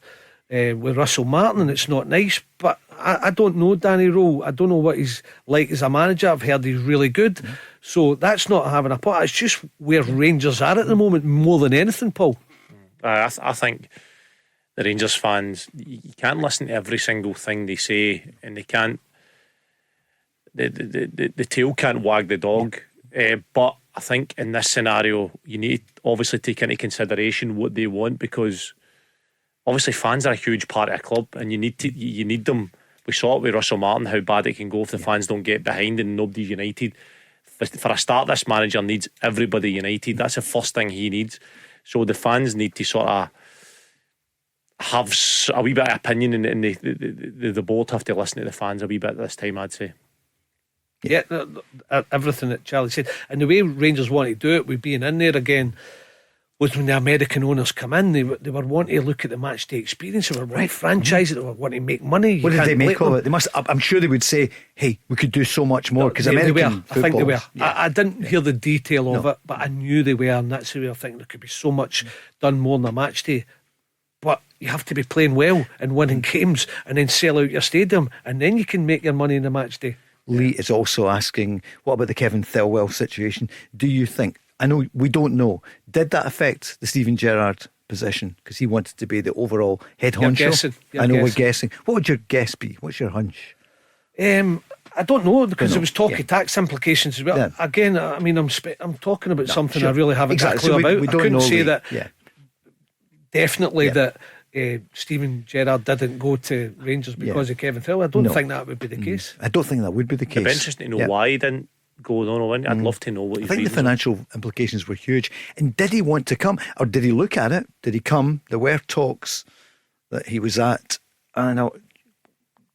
with Russell Martin, and it's not nice. But I don't know Danny Rowe. I don't know what he's like as a manager. I've heard he's really good. So that's not having a pot. It's just where Rangers are at the moment more than anything, Paul. I think the Rangers fans, you can't listen to every single thing they say, and they can't, the tail can't wag the dog. But I think in this scenario you need to obviously take into consideration what they want, because obviously fans are a huge part of a club, and you need them. We saw it with Russell Martin, how bad it can go if the fans don't get behind and nobody's united. For a start, this manager needs everybody united. That's the first thing he needs. So the fans need to sort of have a wee bit of opinion, and the board have to listen to the fans a wee bit this time, I'd say. Yeah, everything that Charlie said. And the way Rangers want to do it, with being in there again, was when the American owners come in, they were wanting to look at the match day experience. They were wanting to franchise it. They were wanting to make money. What did they make of it? They must. I'm sure they would say, "Hey, we could do so much more." Because American football, I think they were. I didn't hear the detail of it, but I knew they were, and that's the way I think there could be so much done more than a match day. But you have to be playing well and winning games, and then sell out your stadium, and then you can make your money in the match day. Lee is also asking, what about the Kevin Thelwell situation? Do you think, I know we don't know, did that affect the Stephen Gerrard position? Because he wanted to be the overall head honcho. We're guessing. What would your guess be? What's your hunch? I don't know, because there was talk of tax implications as well. Yeah. Again, I mean, I'm talking about something I really haven't got a clue about. I couldn't say that definitely that Stephen Gerrard didn't go to Rangers because of Kevin Thelwell. I don't think that would be the case. I don't think that would be the case. It'd be interesting to know why he didn't go on. I'd love to know what he. I think the financial implications were huge. And did he want to come, or did he look at it? Did he come? There were talks that he was at,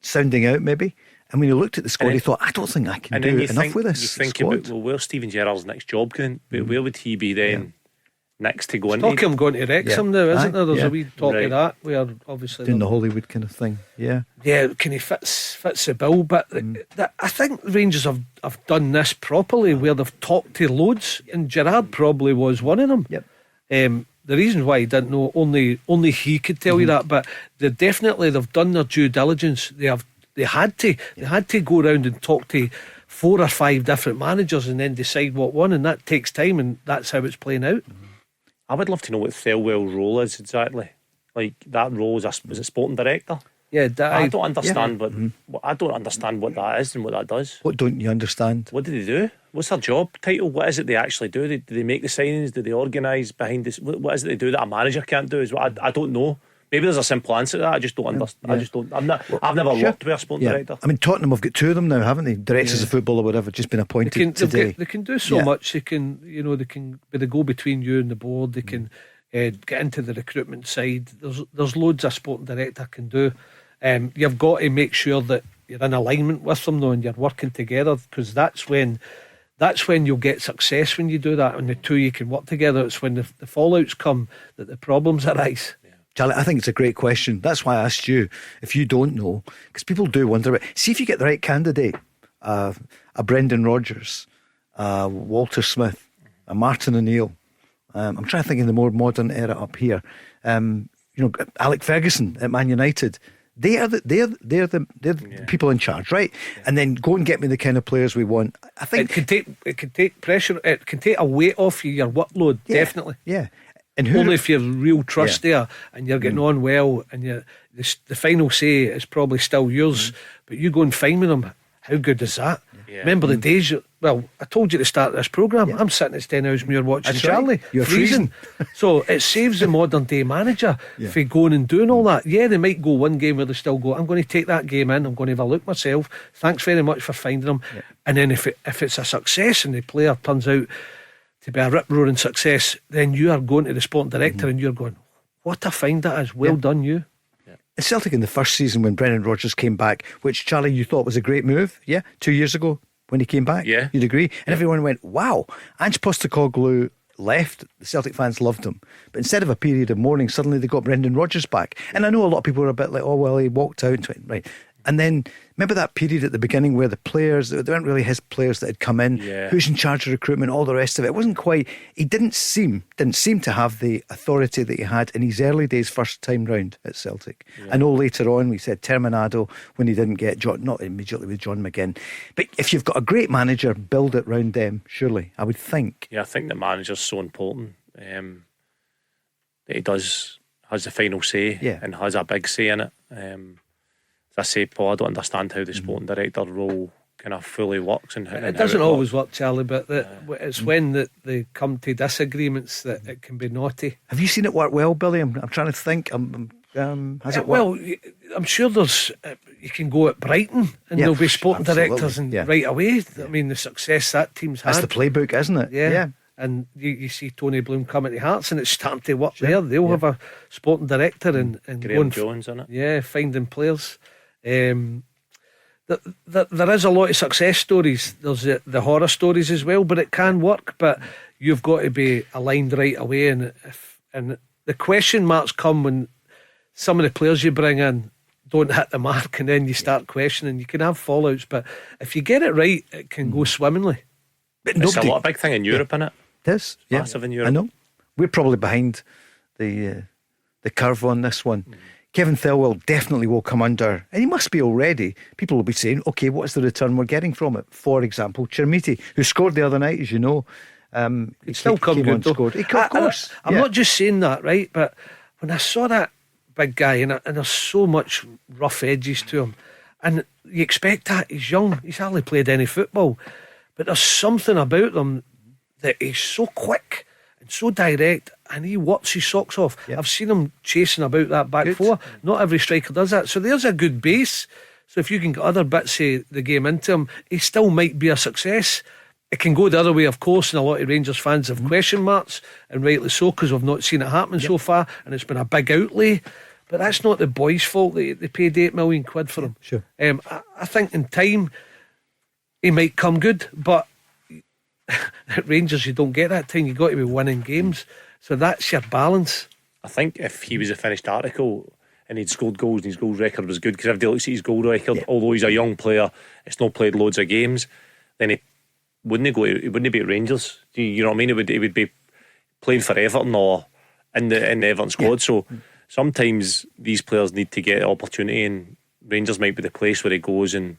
sounding out maybe. And when he looked at the squad, he thought, I don't think I can do enough with this. You think squad. About, where's Stephen Gerrard's next job going? Where would he be then? next to go into. Stockham going to Wrexham now, isn't there? There's yeah. a wee talk Right. of that. Where obviously Doing the Hollywood kind of thing. Yeah. yeah, can he fits the bill? But I think Rangers have done this properly, where they've talked to loads, and Gerrard probably was one of them. Yep. The reason why he didn't know, only he could tell you that. But they've done their due diligence. They had to go around and talk to 4 or 5 different managers and then decide what one, and that takes time, and that's how it's playing out. I would love to know what Thelwell's role is exactly. Like that role is it sporting director? Yeah, I don't understand, I don't understand what that is and what that does. What don't you understand? What do they do? What's their job title? What is it they actually do? Do they make the signings? Do they organise behind this? What is it they do that a manager can't do? Is what I don't know. Maybe there's a simple answer to that. I just don't understand. I just don't. I've never worked with a sporting director. I mean, Tottenham have got 2 of them now, haven't they? Directors of football or whatever, just been appointed today. They can do so much. They can, they can be the go between you and the board. They can get into the recruitment side. There's loads a sporting director can do. You've got to make sure that you're in alignment with them though, and you're working together, because that's when you'll get success when you do that. And the two you can work together. It's when the fallouts come that the problems arise. Charlie, I think it's a great question. That's why I asked you if you don't know, because people do wonder about. See if you get the right candidate, a Brendan Rodgers, Walter Smith, a Martin O'Neill. I'm trying to think in the more modern era up here. Alec Ferguson at Man United. They're the people in charge, right? Yeah. And then go and get me the kind of players we want. I think it can take pressure. It can take a weight off you, your workload. Definitely. Yeah. And only if you have real trust there and you're getting on well, and the final say is probably still yours, but you go and find with them. How good is that? Yeah. Remember the days? I told you to start this programme. I'm sitting at Stenhousemuir watching That's Charlie. Right. You're freezing. So it saves the modern day manager for going and doing all that. Yeah, they might go one game where they still go, I'm going to take that game in, I'm going to have a look myself. Thanks very much for finding them. Yeah. And then if it's a success and the player turns out to be a rip-roaring success, then you are going to the sporting director and you're going, what a find that is. Well done, you. Celtic in the first season when Brendan Rodgers came back, which Charlie you thought was a great move, 2 years ago when he came back, you'd agree, and everyone went, wow. Ange Postecoglou left, the Celtic fans loved him, but instead of a period of mourning, suddenly they got Brendan Rodgers back, and I know a lot of people were a bit like, oh well, he walked out, right? And then remember that period at the beginning where the players, they weren't really his players that had come in, who's in charge of recruitment, all the rest of it. It wasn't quite, he didn't seem to have the authority that he had in his early days first time round at Celtic. I know later on we said Terminado when he didn't get John, not immediately with John McGinn, but if you've got a great manager, build it round them, surely, I would think. I think the manager's so important, that he has the final say and has a big say in it. I say, Paul, I don't understand how the sporting director role kind of fully works, and it doesn't always work, Charlie. But it's when they come to disagreements that it can be naughty. Have you seen it work well, Billy? I'm trying to think. Has it worked? Well, I'm sure there's. You can go at Brighton and there'll be sporting directors, and right away. I mean, the success that team's had. That's the playbook, isn't it? Yeah. And you see Tony Bloom coming to Hearts, and it's starting to work there. They'll have a sporting director and Graham Jones in it. Yeah, finding players. There is a lot of success stories. There's the horror stories as well, but it can work. But you've got to be aligned right away, and the question marks come when some of the players you bring in don't hit the mark, and then you start questioning. You can have fallouts, but if you get it right, it can go swimmingly. But it's a lot of big thing in Europe, isn't it? It is, massive in Europe. I know. We're probably behind the curve on this one. Kevin Thelwell definitely will come under, and he must be already. People will be saying, okay, what is the return we're getting from it? For example, Chermiti, who scored the other night, as you know. He still come good though. Of course. I'm not just saying that, right? But when I saw that big guy, and there's so much rough edges to him, and you expect that, he's young, he's hardly played any football, but there's something about him that he's so quick and so direct, and he works his socks off. I've seen him chasing about that back four. Not every striker does that, so there's a good base. So if you can get other bits of the game into him, he still might be a success. It can go the other way, of course, and a lot of Rangers fans have question marks, and rightly so, because we've not seen it happen so far, and it's been a big outlay. But that's not the boys' fault. They paid £8 million for him. Sure. I think in time he might come good, but at Rangers you don't get that time. You've got to be winning games. So that's your balance. I think if he was a finished article and he'd scored goals and his goal record was good, because everybody looks at his goal record, although he's a young player, it's not played loads of games, then he wouldn't be at Rangers. You know what I mean? He would be playing for Everton or in the Everton squad. So sometimes these players need to get the opportunity, and Rangers might be the place where he goes. And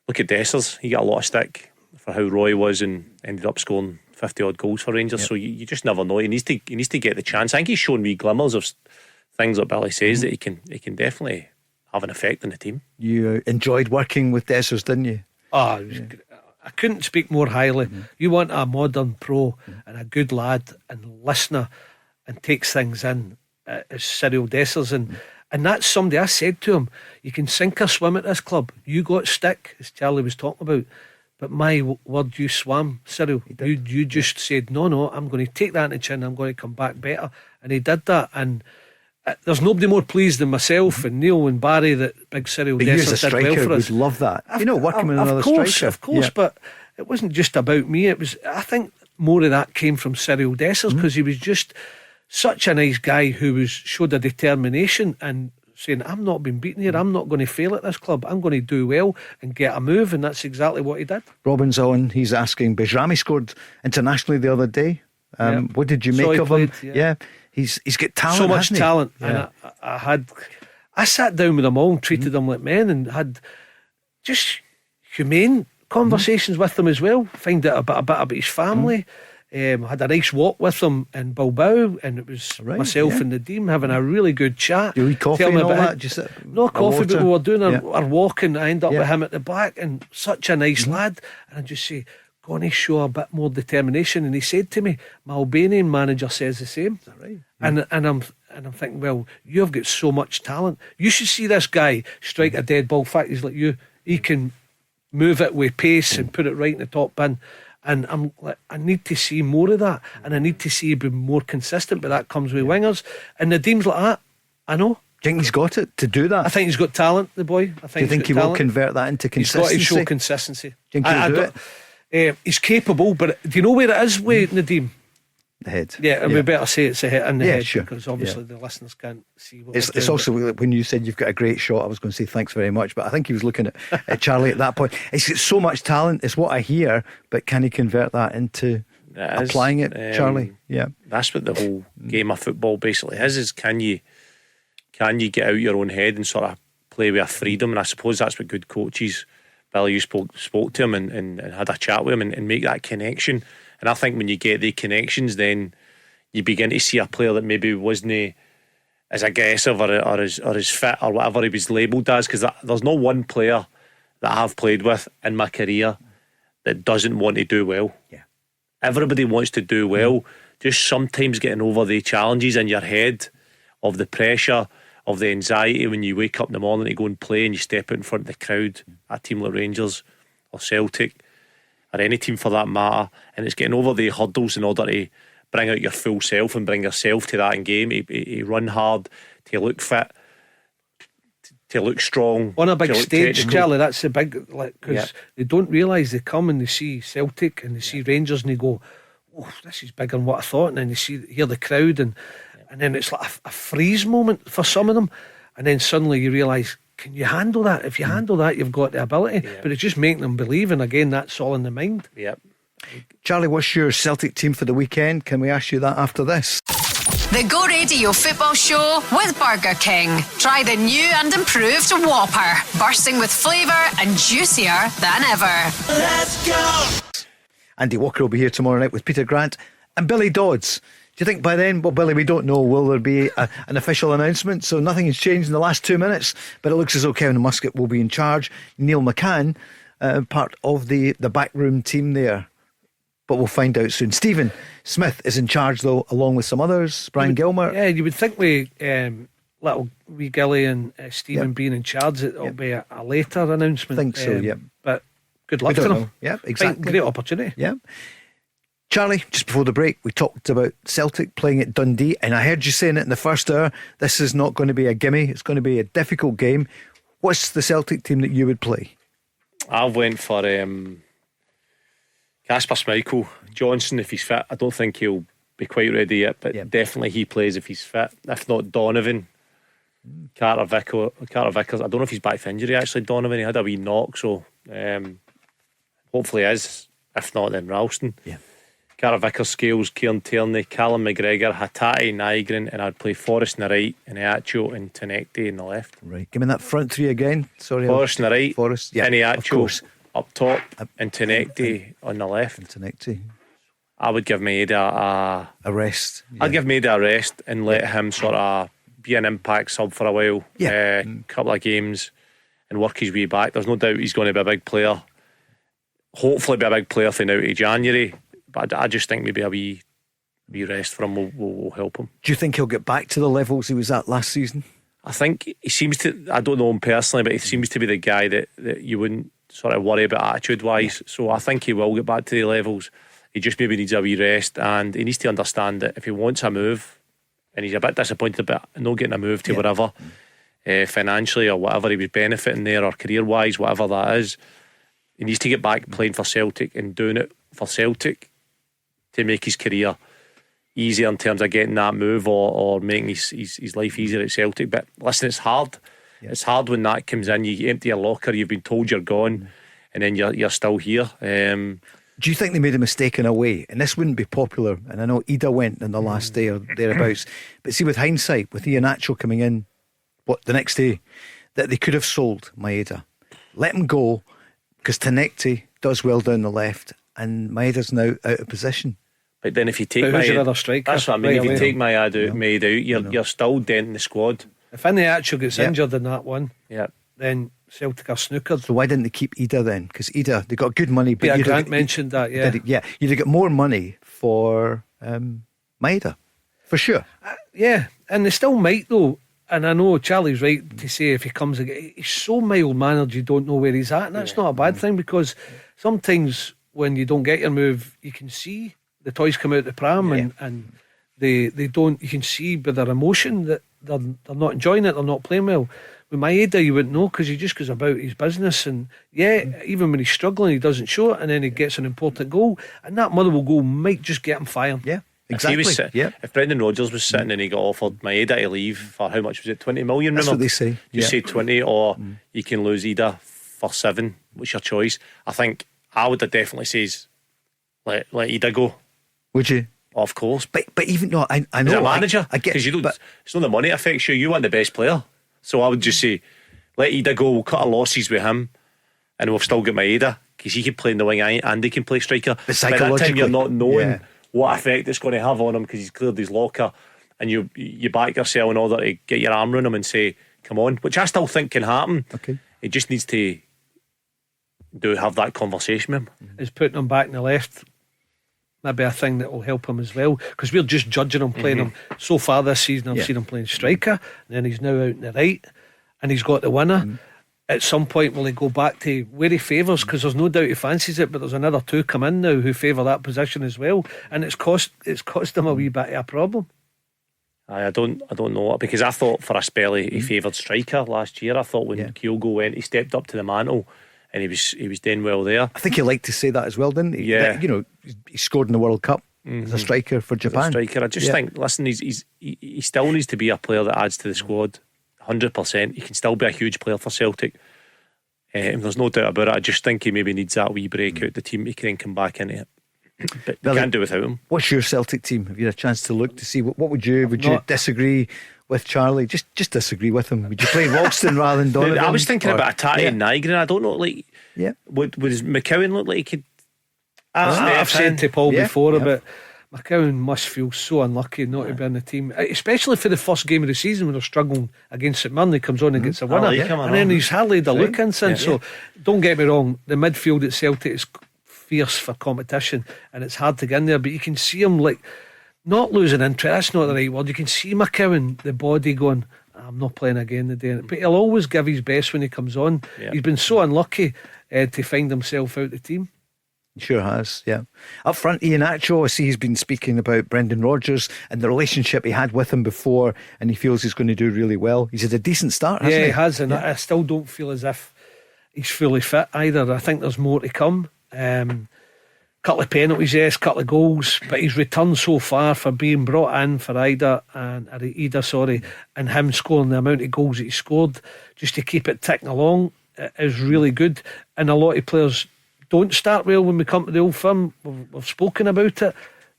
look at Dessers, he got a lot of stick for how Roy was and ended up scoring 50 odd goals for Rangers. So you just never know. He needs to get the chance. I think he's shown me glimmers of things like Billy says that he can definitely have an effect on the team. You enjoyed working with Dessers, didn't you? Oh, it was I couldn't speak more highly. You want a modern pro and a good lad and listener and takes things in as Cyril Dessers, and that's somebody. I said to him, you can sink or swim at this club. You got stick, as Charlie was talking about, but my word, you swam, Cyril. You just said no, I'm going to take that in the chin, I'm going to come back better, and he did that. And there's nobody more pleased than myself and Neil and Barry that big Cyril Dessers did well for us. Would love that. Working with another striker. Of course, but it wasn't just about me. It was. I think more of that came from Cyril Dessers, because he was just such a nice guy who showed a determination and saying, I'm not being beaten here, I'm not going to fail at this club, I'm going to do well and get a move, and that's exactly what he did. Robin's on, he's asking, Bajrami scored internationally the other day. What did you make of him? Yeah. He's got talent. So much talent. Yeah. And I sat down with them all and treated them like men and had just humane conversations with them as well. Find out a bit about his family. Had a nice walk with them in Bilbao, and it was myself and Nadeem having a really good chat. Do you eat coffee and all that? Just no coffee, but we were doing our walk, and I ended up with him at the back, and such a nice lad. And I just say, going to show a bit more determination. And he said to me, my Albanian manager says the same. Is that right? And I'm thinking, well, you've got so much talent. You should see this guy strike a dead ball. In fact, he's like you. He can move it with pace and put it right in the top bin. And I'm like, I need to see more of that, and I need to see him be more consistent. But that comes with wingers. And Nadeem's like that. I know. Do you think he's got it to do that? I think he's got talent, the boy. Do you think he will convert that into consistency? He's got to show consistency. Do you think he'll do it? He's capable, but do you know where it is with Nadeem? The head. Yeah, we better say it's a hit in the head, sure. because obviously the listeners can't see what it's also when you said you've got a great shot, I was going to say thanks very much, but I think he was looking at Charlie at that point. He's got so much talent, it's what I hear, but can he convert that into applying it, Charlie? Yeah, that's what the whole game of football basically is can you get out your own head and sort of play with a freedom? And I suppose that's what good coaches, Billy, you spoke to him and had a chat with him and make that connection. And I think when you get the connections, then you begin to see a player that maybe wasn't as aggressive or as fit or whatever he was labelled as. Because there's no one player that I've played with in my career that doesn't want to do well. Yeah, everybody wants to do well. Just sometimes getting over the challenges in your head of the pressure, of the anxiety when you wake up in the morning to go and play and you step out in front of the crowd at a team like Rangers or Celtic or any team for that matter, and it's getting over the hurdles in order to bring out your full self and bring yourself to that in game, to run hard, to look fit, to look strong on a big stage, technical. Charlie, that's the big, because they don't realise they come and they see Celtic and they see Rangers and they go, oh, this is bigger than what I thought, and then they hear the crowd and then it's like a freeze moment for some of them, and then suddenly you realise, can you handle that? If you handle that, you've got the ability. But it's just making them believe, and again, that's all in the mind. Charlie, what's your Celtic team for the weekend? Can we ask you that after this? The Go Radio Football Show with Burger King. Try the new and improved Whopper, bursting with flavour and juicier than ever. Let's go! Andy Walker will be here tomorrow night with Peter Grant and Billy Dodds. Do you think by then, well, Billy, we don't know, will there be an official announcement? So nothing has changed in the last 2 minutes, but it looks as though Kevin Muscat will be in charge. Neil McCann, part of the backroom team there. But we'll find out soon. Stephen Smith is in charge, though, along with some others. Brian Gilmer. Yeah, you would think we little wee Gilly and Stephen being in charge, it'll be a later announcement. I think so, yeah. But good luck to them. Yeah, exactly. Great opportunity. Yeah. Charlie, just before the break, we talked about Celtic playing at Dundee, and I heard you saying it in the first hour, this is not going to be a gimme, it's going to be a difficult game. What's the Celtic team that you would play? I went for Kasper Schmeichel. Johnson, if he's fit, I don't think he'll be quite ready yet, but definitely he plays if he's fit. If not, Donovan, Carter Vickers. I don't know if he's back for injury actually. Donovan, he had a wee knock, so hopefully he is. If not, then Ralston. Carter Vickers, Scales, Kieran Tierney, Callum McGregor, Hatate, Nygren, and I'd play Forrest on the right, and Iacho and Tounekti on the left. Right, give me that front three again. Sorry, Forrest on the right, Forrest, and Iacho up top, and Tounekti on the left. And Tounekti. I would give Maeda a rest. I'd give Maeda a rest and let him sort of be an impact sub for a while. Couple of games and work his way back. There's no doubt he's going to be a big player. Hopefully be a big player for now to January. But I just think maybe a wee rest for him will help him. Do you think he'll get back to the levels he was at last season? I think he seems to, I don't know him personally, but he seems to be the guy that you wouldn't sort of worry about attitude wise. So I think he will get back to the levels. He just maybe needs a wee rest, and he needs to understand that if he wants a move, and he's a bit disappointed about not getting a move to wherever, financially or whatever he was benefiting there, or career wise, whatever that is, he needs to get back playing for Celtic and doing it for Celtic to make his career easier in terms of getting that move or making his life easier at Celtic. But listen, it's hard. It's hard when that comes in. You empty your locker, you've been told you're gone, and then you're still here. Do you think they made a mistake in a way? And this wouldn't be popular, and I know Ida went in the last day or thereabouts, but see, with hindsight, with Iheanacho coming in the next day, that they could have sold Maeda, let him go, because Tounekti does well down the left and Maeda's now out of position. But then if you take who's your other striker? That's what I mean. If you take Maeda out, you're still denting the squad. If Iheanacho gets injured in that one, then Celtic are snookered. So why didn't they keep Ida then? Because Ida, they got good money. But Peter Grant mentioned that, you'd have got more money for Maeda, for sure. And they still might though. And I know Charlie's right to say if he comes again, he's so mild-mannered you don't know where he's at, and that's not a bad thing, because sometimes when you don't get your move, you can see the toys come out the pram and they don't. You can see by their emotion that they're not enjoying it, they're not playing well. With Maeda, you wouldn't know, because he just goes about his business, and even when he's struggling, he doesn't show it, and then he gets an important goal, and that Motherwell goal might just get him fired. Exactly. If Brendan Rodgers was sitting and he got offered Maeda to leave for how much was it, 20 million? That's what they say. You say 20, or you can lose Ida for 7. What's your choice? I think I would have definitely says let Ida go. Would you? Of course. But even though I know as a manager, I get, because you don't. It's not the money that affects you. You want the best player. So I would just say let Ida go. We'll cut our losses with him, and we've still got Maeda, because he can play in the wing and he can play striker. But psychologically, by that time you're not knowing what effect it's going to have on him, because he's cleared his locker, and you back yourself in order to get your arm around him and say come on, which I still think can happen. It just needs to have that conversation with him. Is putting him back in the left maybe a thing that will help him as well, because we're just judging him playing him so far this season. I've seen him playing striker, and then he's now out in the right, and he's got the winner. At some point will he go back to where he favours, because there's no doubt he fancies it, but there's another 2 come in now who favour that position as well, and it's cost him a wee bit of a problem. I don't know, because I thought for a spell he favoured striker last year. I thought when Kyogo went, he stepped up to the mantle, and he was doing well there. I think he liked to say that as well, didn't he? That, he scored in the World Cup as a striker for Japan. I just think, listen, he still needs to be a player that adds to the squad 100%. He can still be a huge player for Celtic. There's no doubt about it. I just think he maybe needs that wee break out the team. He can then come back into it. But you can't do without him. What's your Celtic team? Have you had a chance to look to see what would you disagree with Charlie? Just disagree with him. Would you play Ralston rather than Donovan? I was thinking about Hatate and Nygren. I don't know, would McCowan look like he could? I've said to Paul before about McCowan must feel so unlucky not to be in the team, especially for the first game of the season when they're struggling against St Mirren. He comes on and gets a winner, and then he's hardly had a look in since. So don't get me wrong, the midfield at Celtic is fierce for competition, and it's hard to get in there, but you can see him not losing interest. That's not the right word. You can see McCowan, the body going, I'm not playing again today, but he'll always give his best when he comes on. He's been so unlucky to find himself out the team. Sure has, Up front, Iheanacho, I see he's been speaking about Brendan Rodgers and the relationship he had with him before, and he feels he's going to do really well. He's had a decent start, hasn't he? He has, and I still don't feel as if he's fully fit either. I think there's more to come. Couple of penalties, yes, couple of goals, but he's returned so far for being brought in for Ida, and him scoring the amount of goals that he scored just to keep it ticking along is really good. And a lot of players don't start well when we come to the Old Firm. We've spoken about it,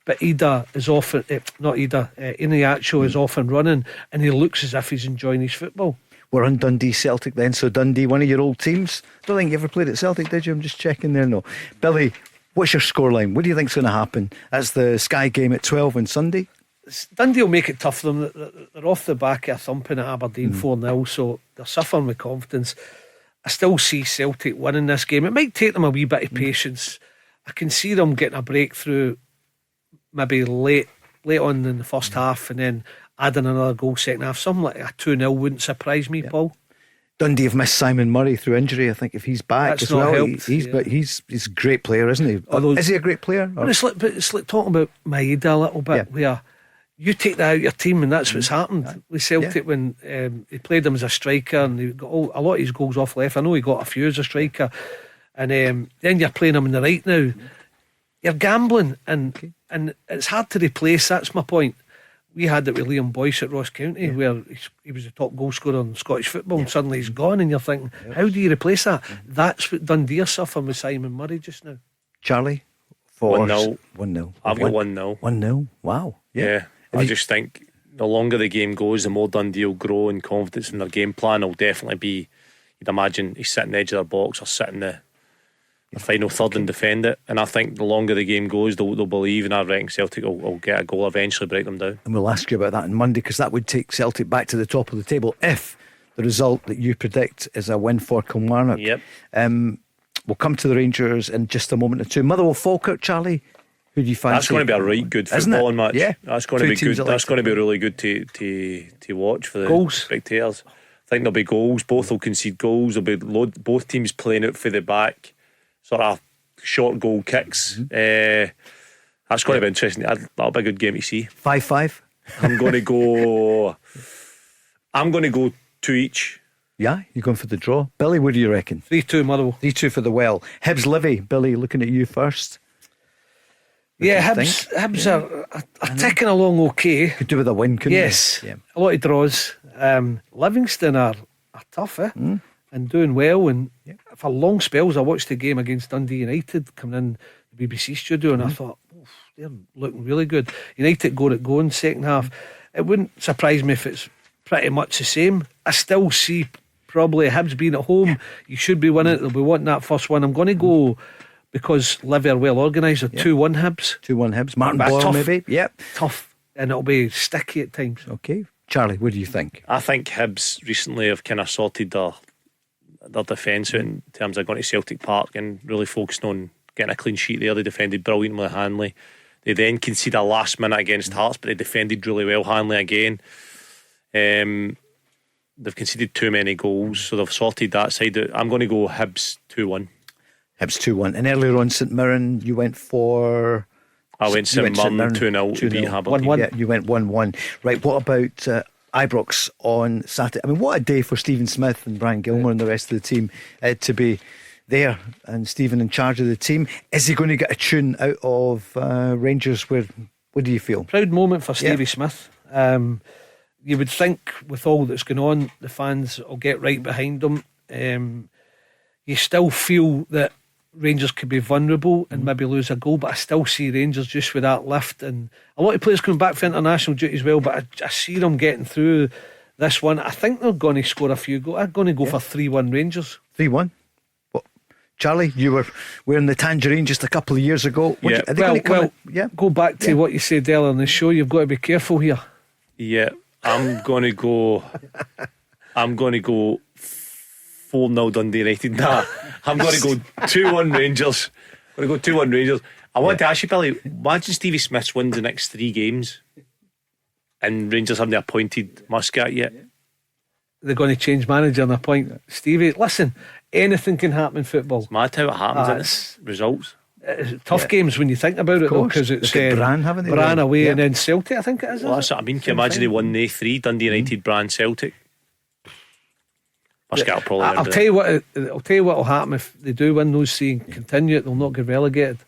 but Ida is often Iheanacho is often running, and he looks as if he's enjoying his football. We're on Dundee Celtic then. So Dundee, one of your old teams. Don't think you ever played at Celtic, did you? I'm just checking there. No, Billy, what's your scoreline? What do you think's going to happen? That's the Sky game at 12 on Sunday. Dundee will make it tough for them. They're off the back of a thumping at Aberdeen 4-0, so they're suffering with confidence. I still see Celtic winning this game. It might take them a wee bit of patience. I can see them getting a breakthrough maybe late on in the first half, and then adding another goal second half. Something like a 2-0 wouldn't surprise me, Paul. Dundee have missed Simon Murray through injury. I think if he's back that's as well, helped, but he's a great player, isn't he? Is he a great player? But it's like talking about Maeda a little bit, where you take that out of your team, and that's what's happened with Celtic when he played him as a striker, and he got a lot of his goals off left. I know he got a few as a striker, and then you're playing him in the right now. You're gambling, and it's hard to replace. That's my point. We had it with Liam Boyce at Ross County, where he was the top goal scorer in Scottish football, and suddenly he's gone, and you're thinking, how do you replace that? That's what Dundee are suffering with Simon Murray just now. Charlie? 1-0. 1-0. I've got 1-0. 1-0. Wow. Yeah. I just think the longer the game goes, the more Dundee will grow, and confidence in their game plan will definitely be, you'd imagine he's sitting the edge of their box or sitting the final third and defend it. And I think the longer the game goes, they'll believe, and I reckon Celtic will get a goal, eventually break them down. And we'll ask you about that on Monday, because that would take Celtic back to the top of the table if the result that you predict is a win for Kilmarnock. Yep. We'll come to the Rangers in just a moment or two. Motherwell Falkirk, Charlie, who do you fancy? That's going to be a right good footballing match. Yeah, that's going to be good. That's going to be really good to watch for the goals. Spectators. I think there'll be goals. Both will concede goals. There'll be both teams playing out for the back, sort of short goal kicks. That's going to be interesting. That'll be a good game to see. 5-5. I'm going to go 2 each. Yeah, you're going for the draw. Billy, what do you reckon? 3-2 Motherwell. 3-2 for the Well. Hibs Livy. Billy, looking at you first. Hibs are ticking along okay. Could do with a win, couldn't they? Yeah. A lot of draws. Livingston are tough, and doing well. And for long spells, I watched the game against Dundee United coming in the BBC studio, and I thought, they're looking really good. United got it going second half. It wouldn't surprise me if it's pretty much the same. I still see probably Hibs being at home. You should be winning it. They'll be wanting that first one. I'm going to go, because Livy are well organised, 2-1 Hibs. 2-1 Hibs. Martin Boyle, maybe. Yep. Tough, and it'll be sticky at times. Okay. Charlie, what do you think? I think Hibs recently have kind of sorted their defence out in terms of going to Celtic Park and really focusing on getting a clean sheet there. They defended brilliantly, Hanley. They then conceded a last minute against Hearts, but they defended really well, Hanley again. They've conceded too many goals, so they've sorted that side out. I'm going to go Hibs 2-1. Hibs 2-1. And earlier on, St Mirren, you went for... I went St Mirren 2-0 to beat Aberdeen. 1-1. Yeah, you went 1-1. Right, what about Ibrox on Saturday? I mean, what a day for Stephen Smith and Brian Gilmore and the rest of the team to be there, and Stephen in charge of the team. Is he going to get a tune out of Rangers? What do you feel? Proud moment for Stevie Smith. You would think with all that's going on, the fans will get right behind him. You still feel that Rangers could be vulnerable and maybe lose a goal, but I still see Rangers just with that lift, and a lot of players coming back for international duty as well, but I see them getting through this one. I think they're going to score a few goals. I'm going to go for 3-1 Rangers. 3-1. Charlie, you were wearing the tangerine just a couple of years ago. Go back to what you said earlier in the show. You've got to be careful here. Yeah, I'm going to go 4-0 Dundee United. Nah, I'm going to go 2-1 Rangers. I'm going to go 2-1 Rangers. I want to ask you, Billy, imagine Stevie Smith wins the next 3 games and Rangers haven't appointed Muscat yet. They're going to change manager and appoint Stevie. Listen, anything can happen in football. It's mad how it happens. It's results. It's tough games when you think about it, though, because it's Bran, haven't they? Bran away and then Celtic, I think it is. Well, that's what I mean. Can you imagine they won the 3 Dundee United, Bran, Celtic? Muscat will probably I'll tell you what will happen if they do win those 3 and continue it. They'll not get relegated.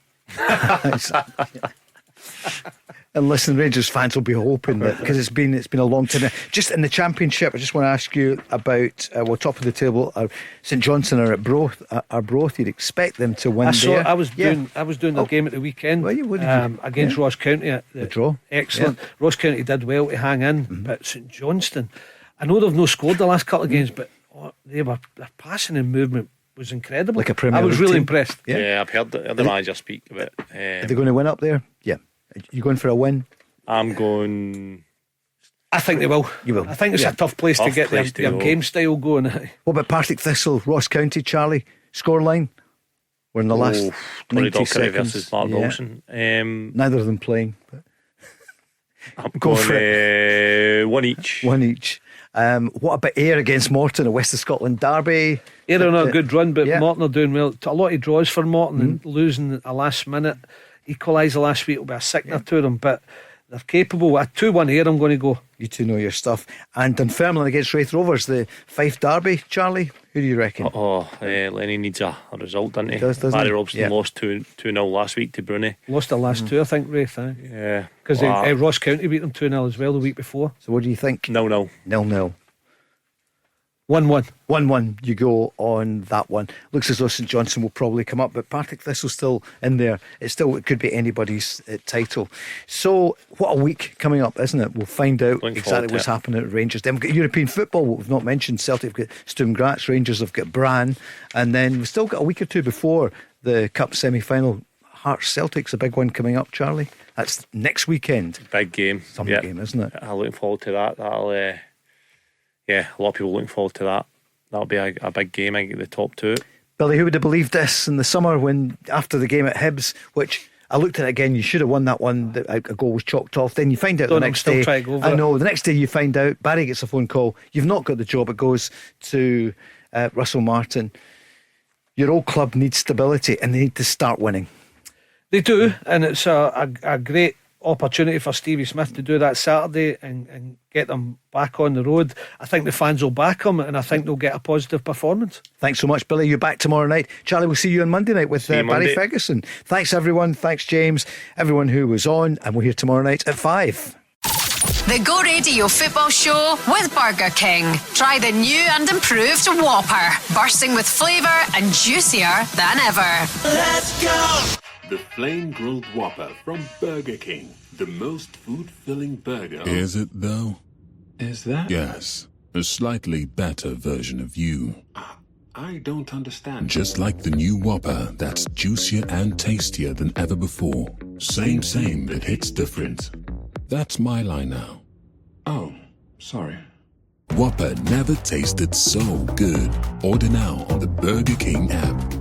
And listen, Rangers fans will be hoping that, because it's been a long time. Just in the Championship, I just want to ask you about top of the table. St Johnstone are at Broth. You'd expect them to win. I was doing the game at the weekend. Well, what did you, against Ross County at the draw. Excellent. Yeah. Ross County did well to hang in, but St Johnstone, I know they've not scored the last couple of games, but their passing and movement was incredible. Like a Premier I was League really team. impressed. Yeah, I've heard the manager speak about it. Are they going to win up there? Yeah. You going for a win? I'm going. I think they will. You will. I think it's a tough place to get their game style going. What about Partick Thistle, Ross County, Charlie? Scoreline? We're in the last 90 seconds. Versus Mark Wilson. Neither of them playing. But I'm go going, for it. One each. One each. What about Ayr against Morton, a West of Scotland derby? Ayr are on a good run, but Morton are doing well. A lot of draws for Morton and losing a last minute equaliser last week will be a sickener to them, but they're capable. A 2-1 Ayr, I'm going to go. You two know your stuff. And Dunfermline against Wraith Rovers, the Fife derby. Charlie, who do you reckon? Lenny needs a result, doesn't he? Doesn't Barry he? Robson lost 2-0 last week to Brunei. Lost the last two, I think, Wraith. Yeah. Because Ross County beat them 2-0 as well the week before. So what do you think? 0-0. 0-0. 1-1. 1-1 you go on that one. Looks as though St Johnstone will probably come up, but Partick Thistle still in there. It could be anybody's title. So what a week coming up, isn't it? We'll find out exactly what's happening at Rangers. Then we've got European football, what we've not mentioned. Celtic have got Sturm Graz, Rangers have got Brann, and then we've still got a week or two before the Cup semi-final. Hearts Celtic's a big one coming up, Charlie. That's next weekend. Big game. Some game, isn't it? I'm looking forward to that. A lot of people looking forward to that. That'll be a big game. I think the top two. Billy, who would have believed this in the summer when after the game at Hibs, which I looked at it again, you should have won that one, a goal was chalked off. Then you find out the next day. I know, the next day you find out, Barry gets a phone call, you've not got the job, it goes to Russell Martin. Your old club needs stability and they need to start winning. They do, and it's a great opportunity for Stevie Smith to do that Saturday and get them back on the road. I think the fans will back him and I think they'll get a positive performance. Thanks so much, Billy. You're back tomorrow night. Charlie, we'll see you on Monday night with Barry Ferguson. Thanks everyone. Thanks James, everyone who was on, and we're here tomorrow night at 5. The Go Radio Football Show with Burger King. Try the new and improved Whopper, bursting with flavour and juicier than ever. Let's go! The Flame Grilled Whopper from Burger King. The most food-filling burger. Is it though? Is that? Yes. A slightly better version of you. I don't understand. Just like the new Whopper that's juicier and tastier than ever before. Same, it hits different. That's my line now. Oh, sorry. Whopper never tasted so good. Order now on the Burger King app.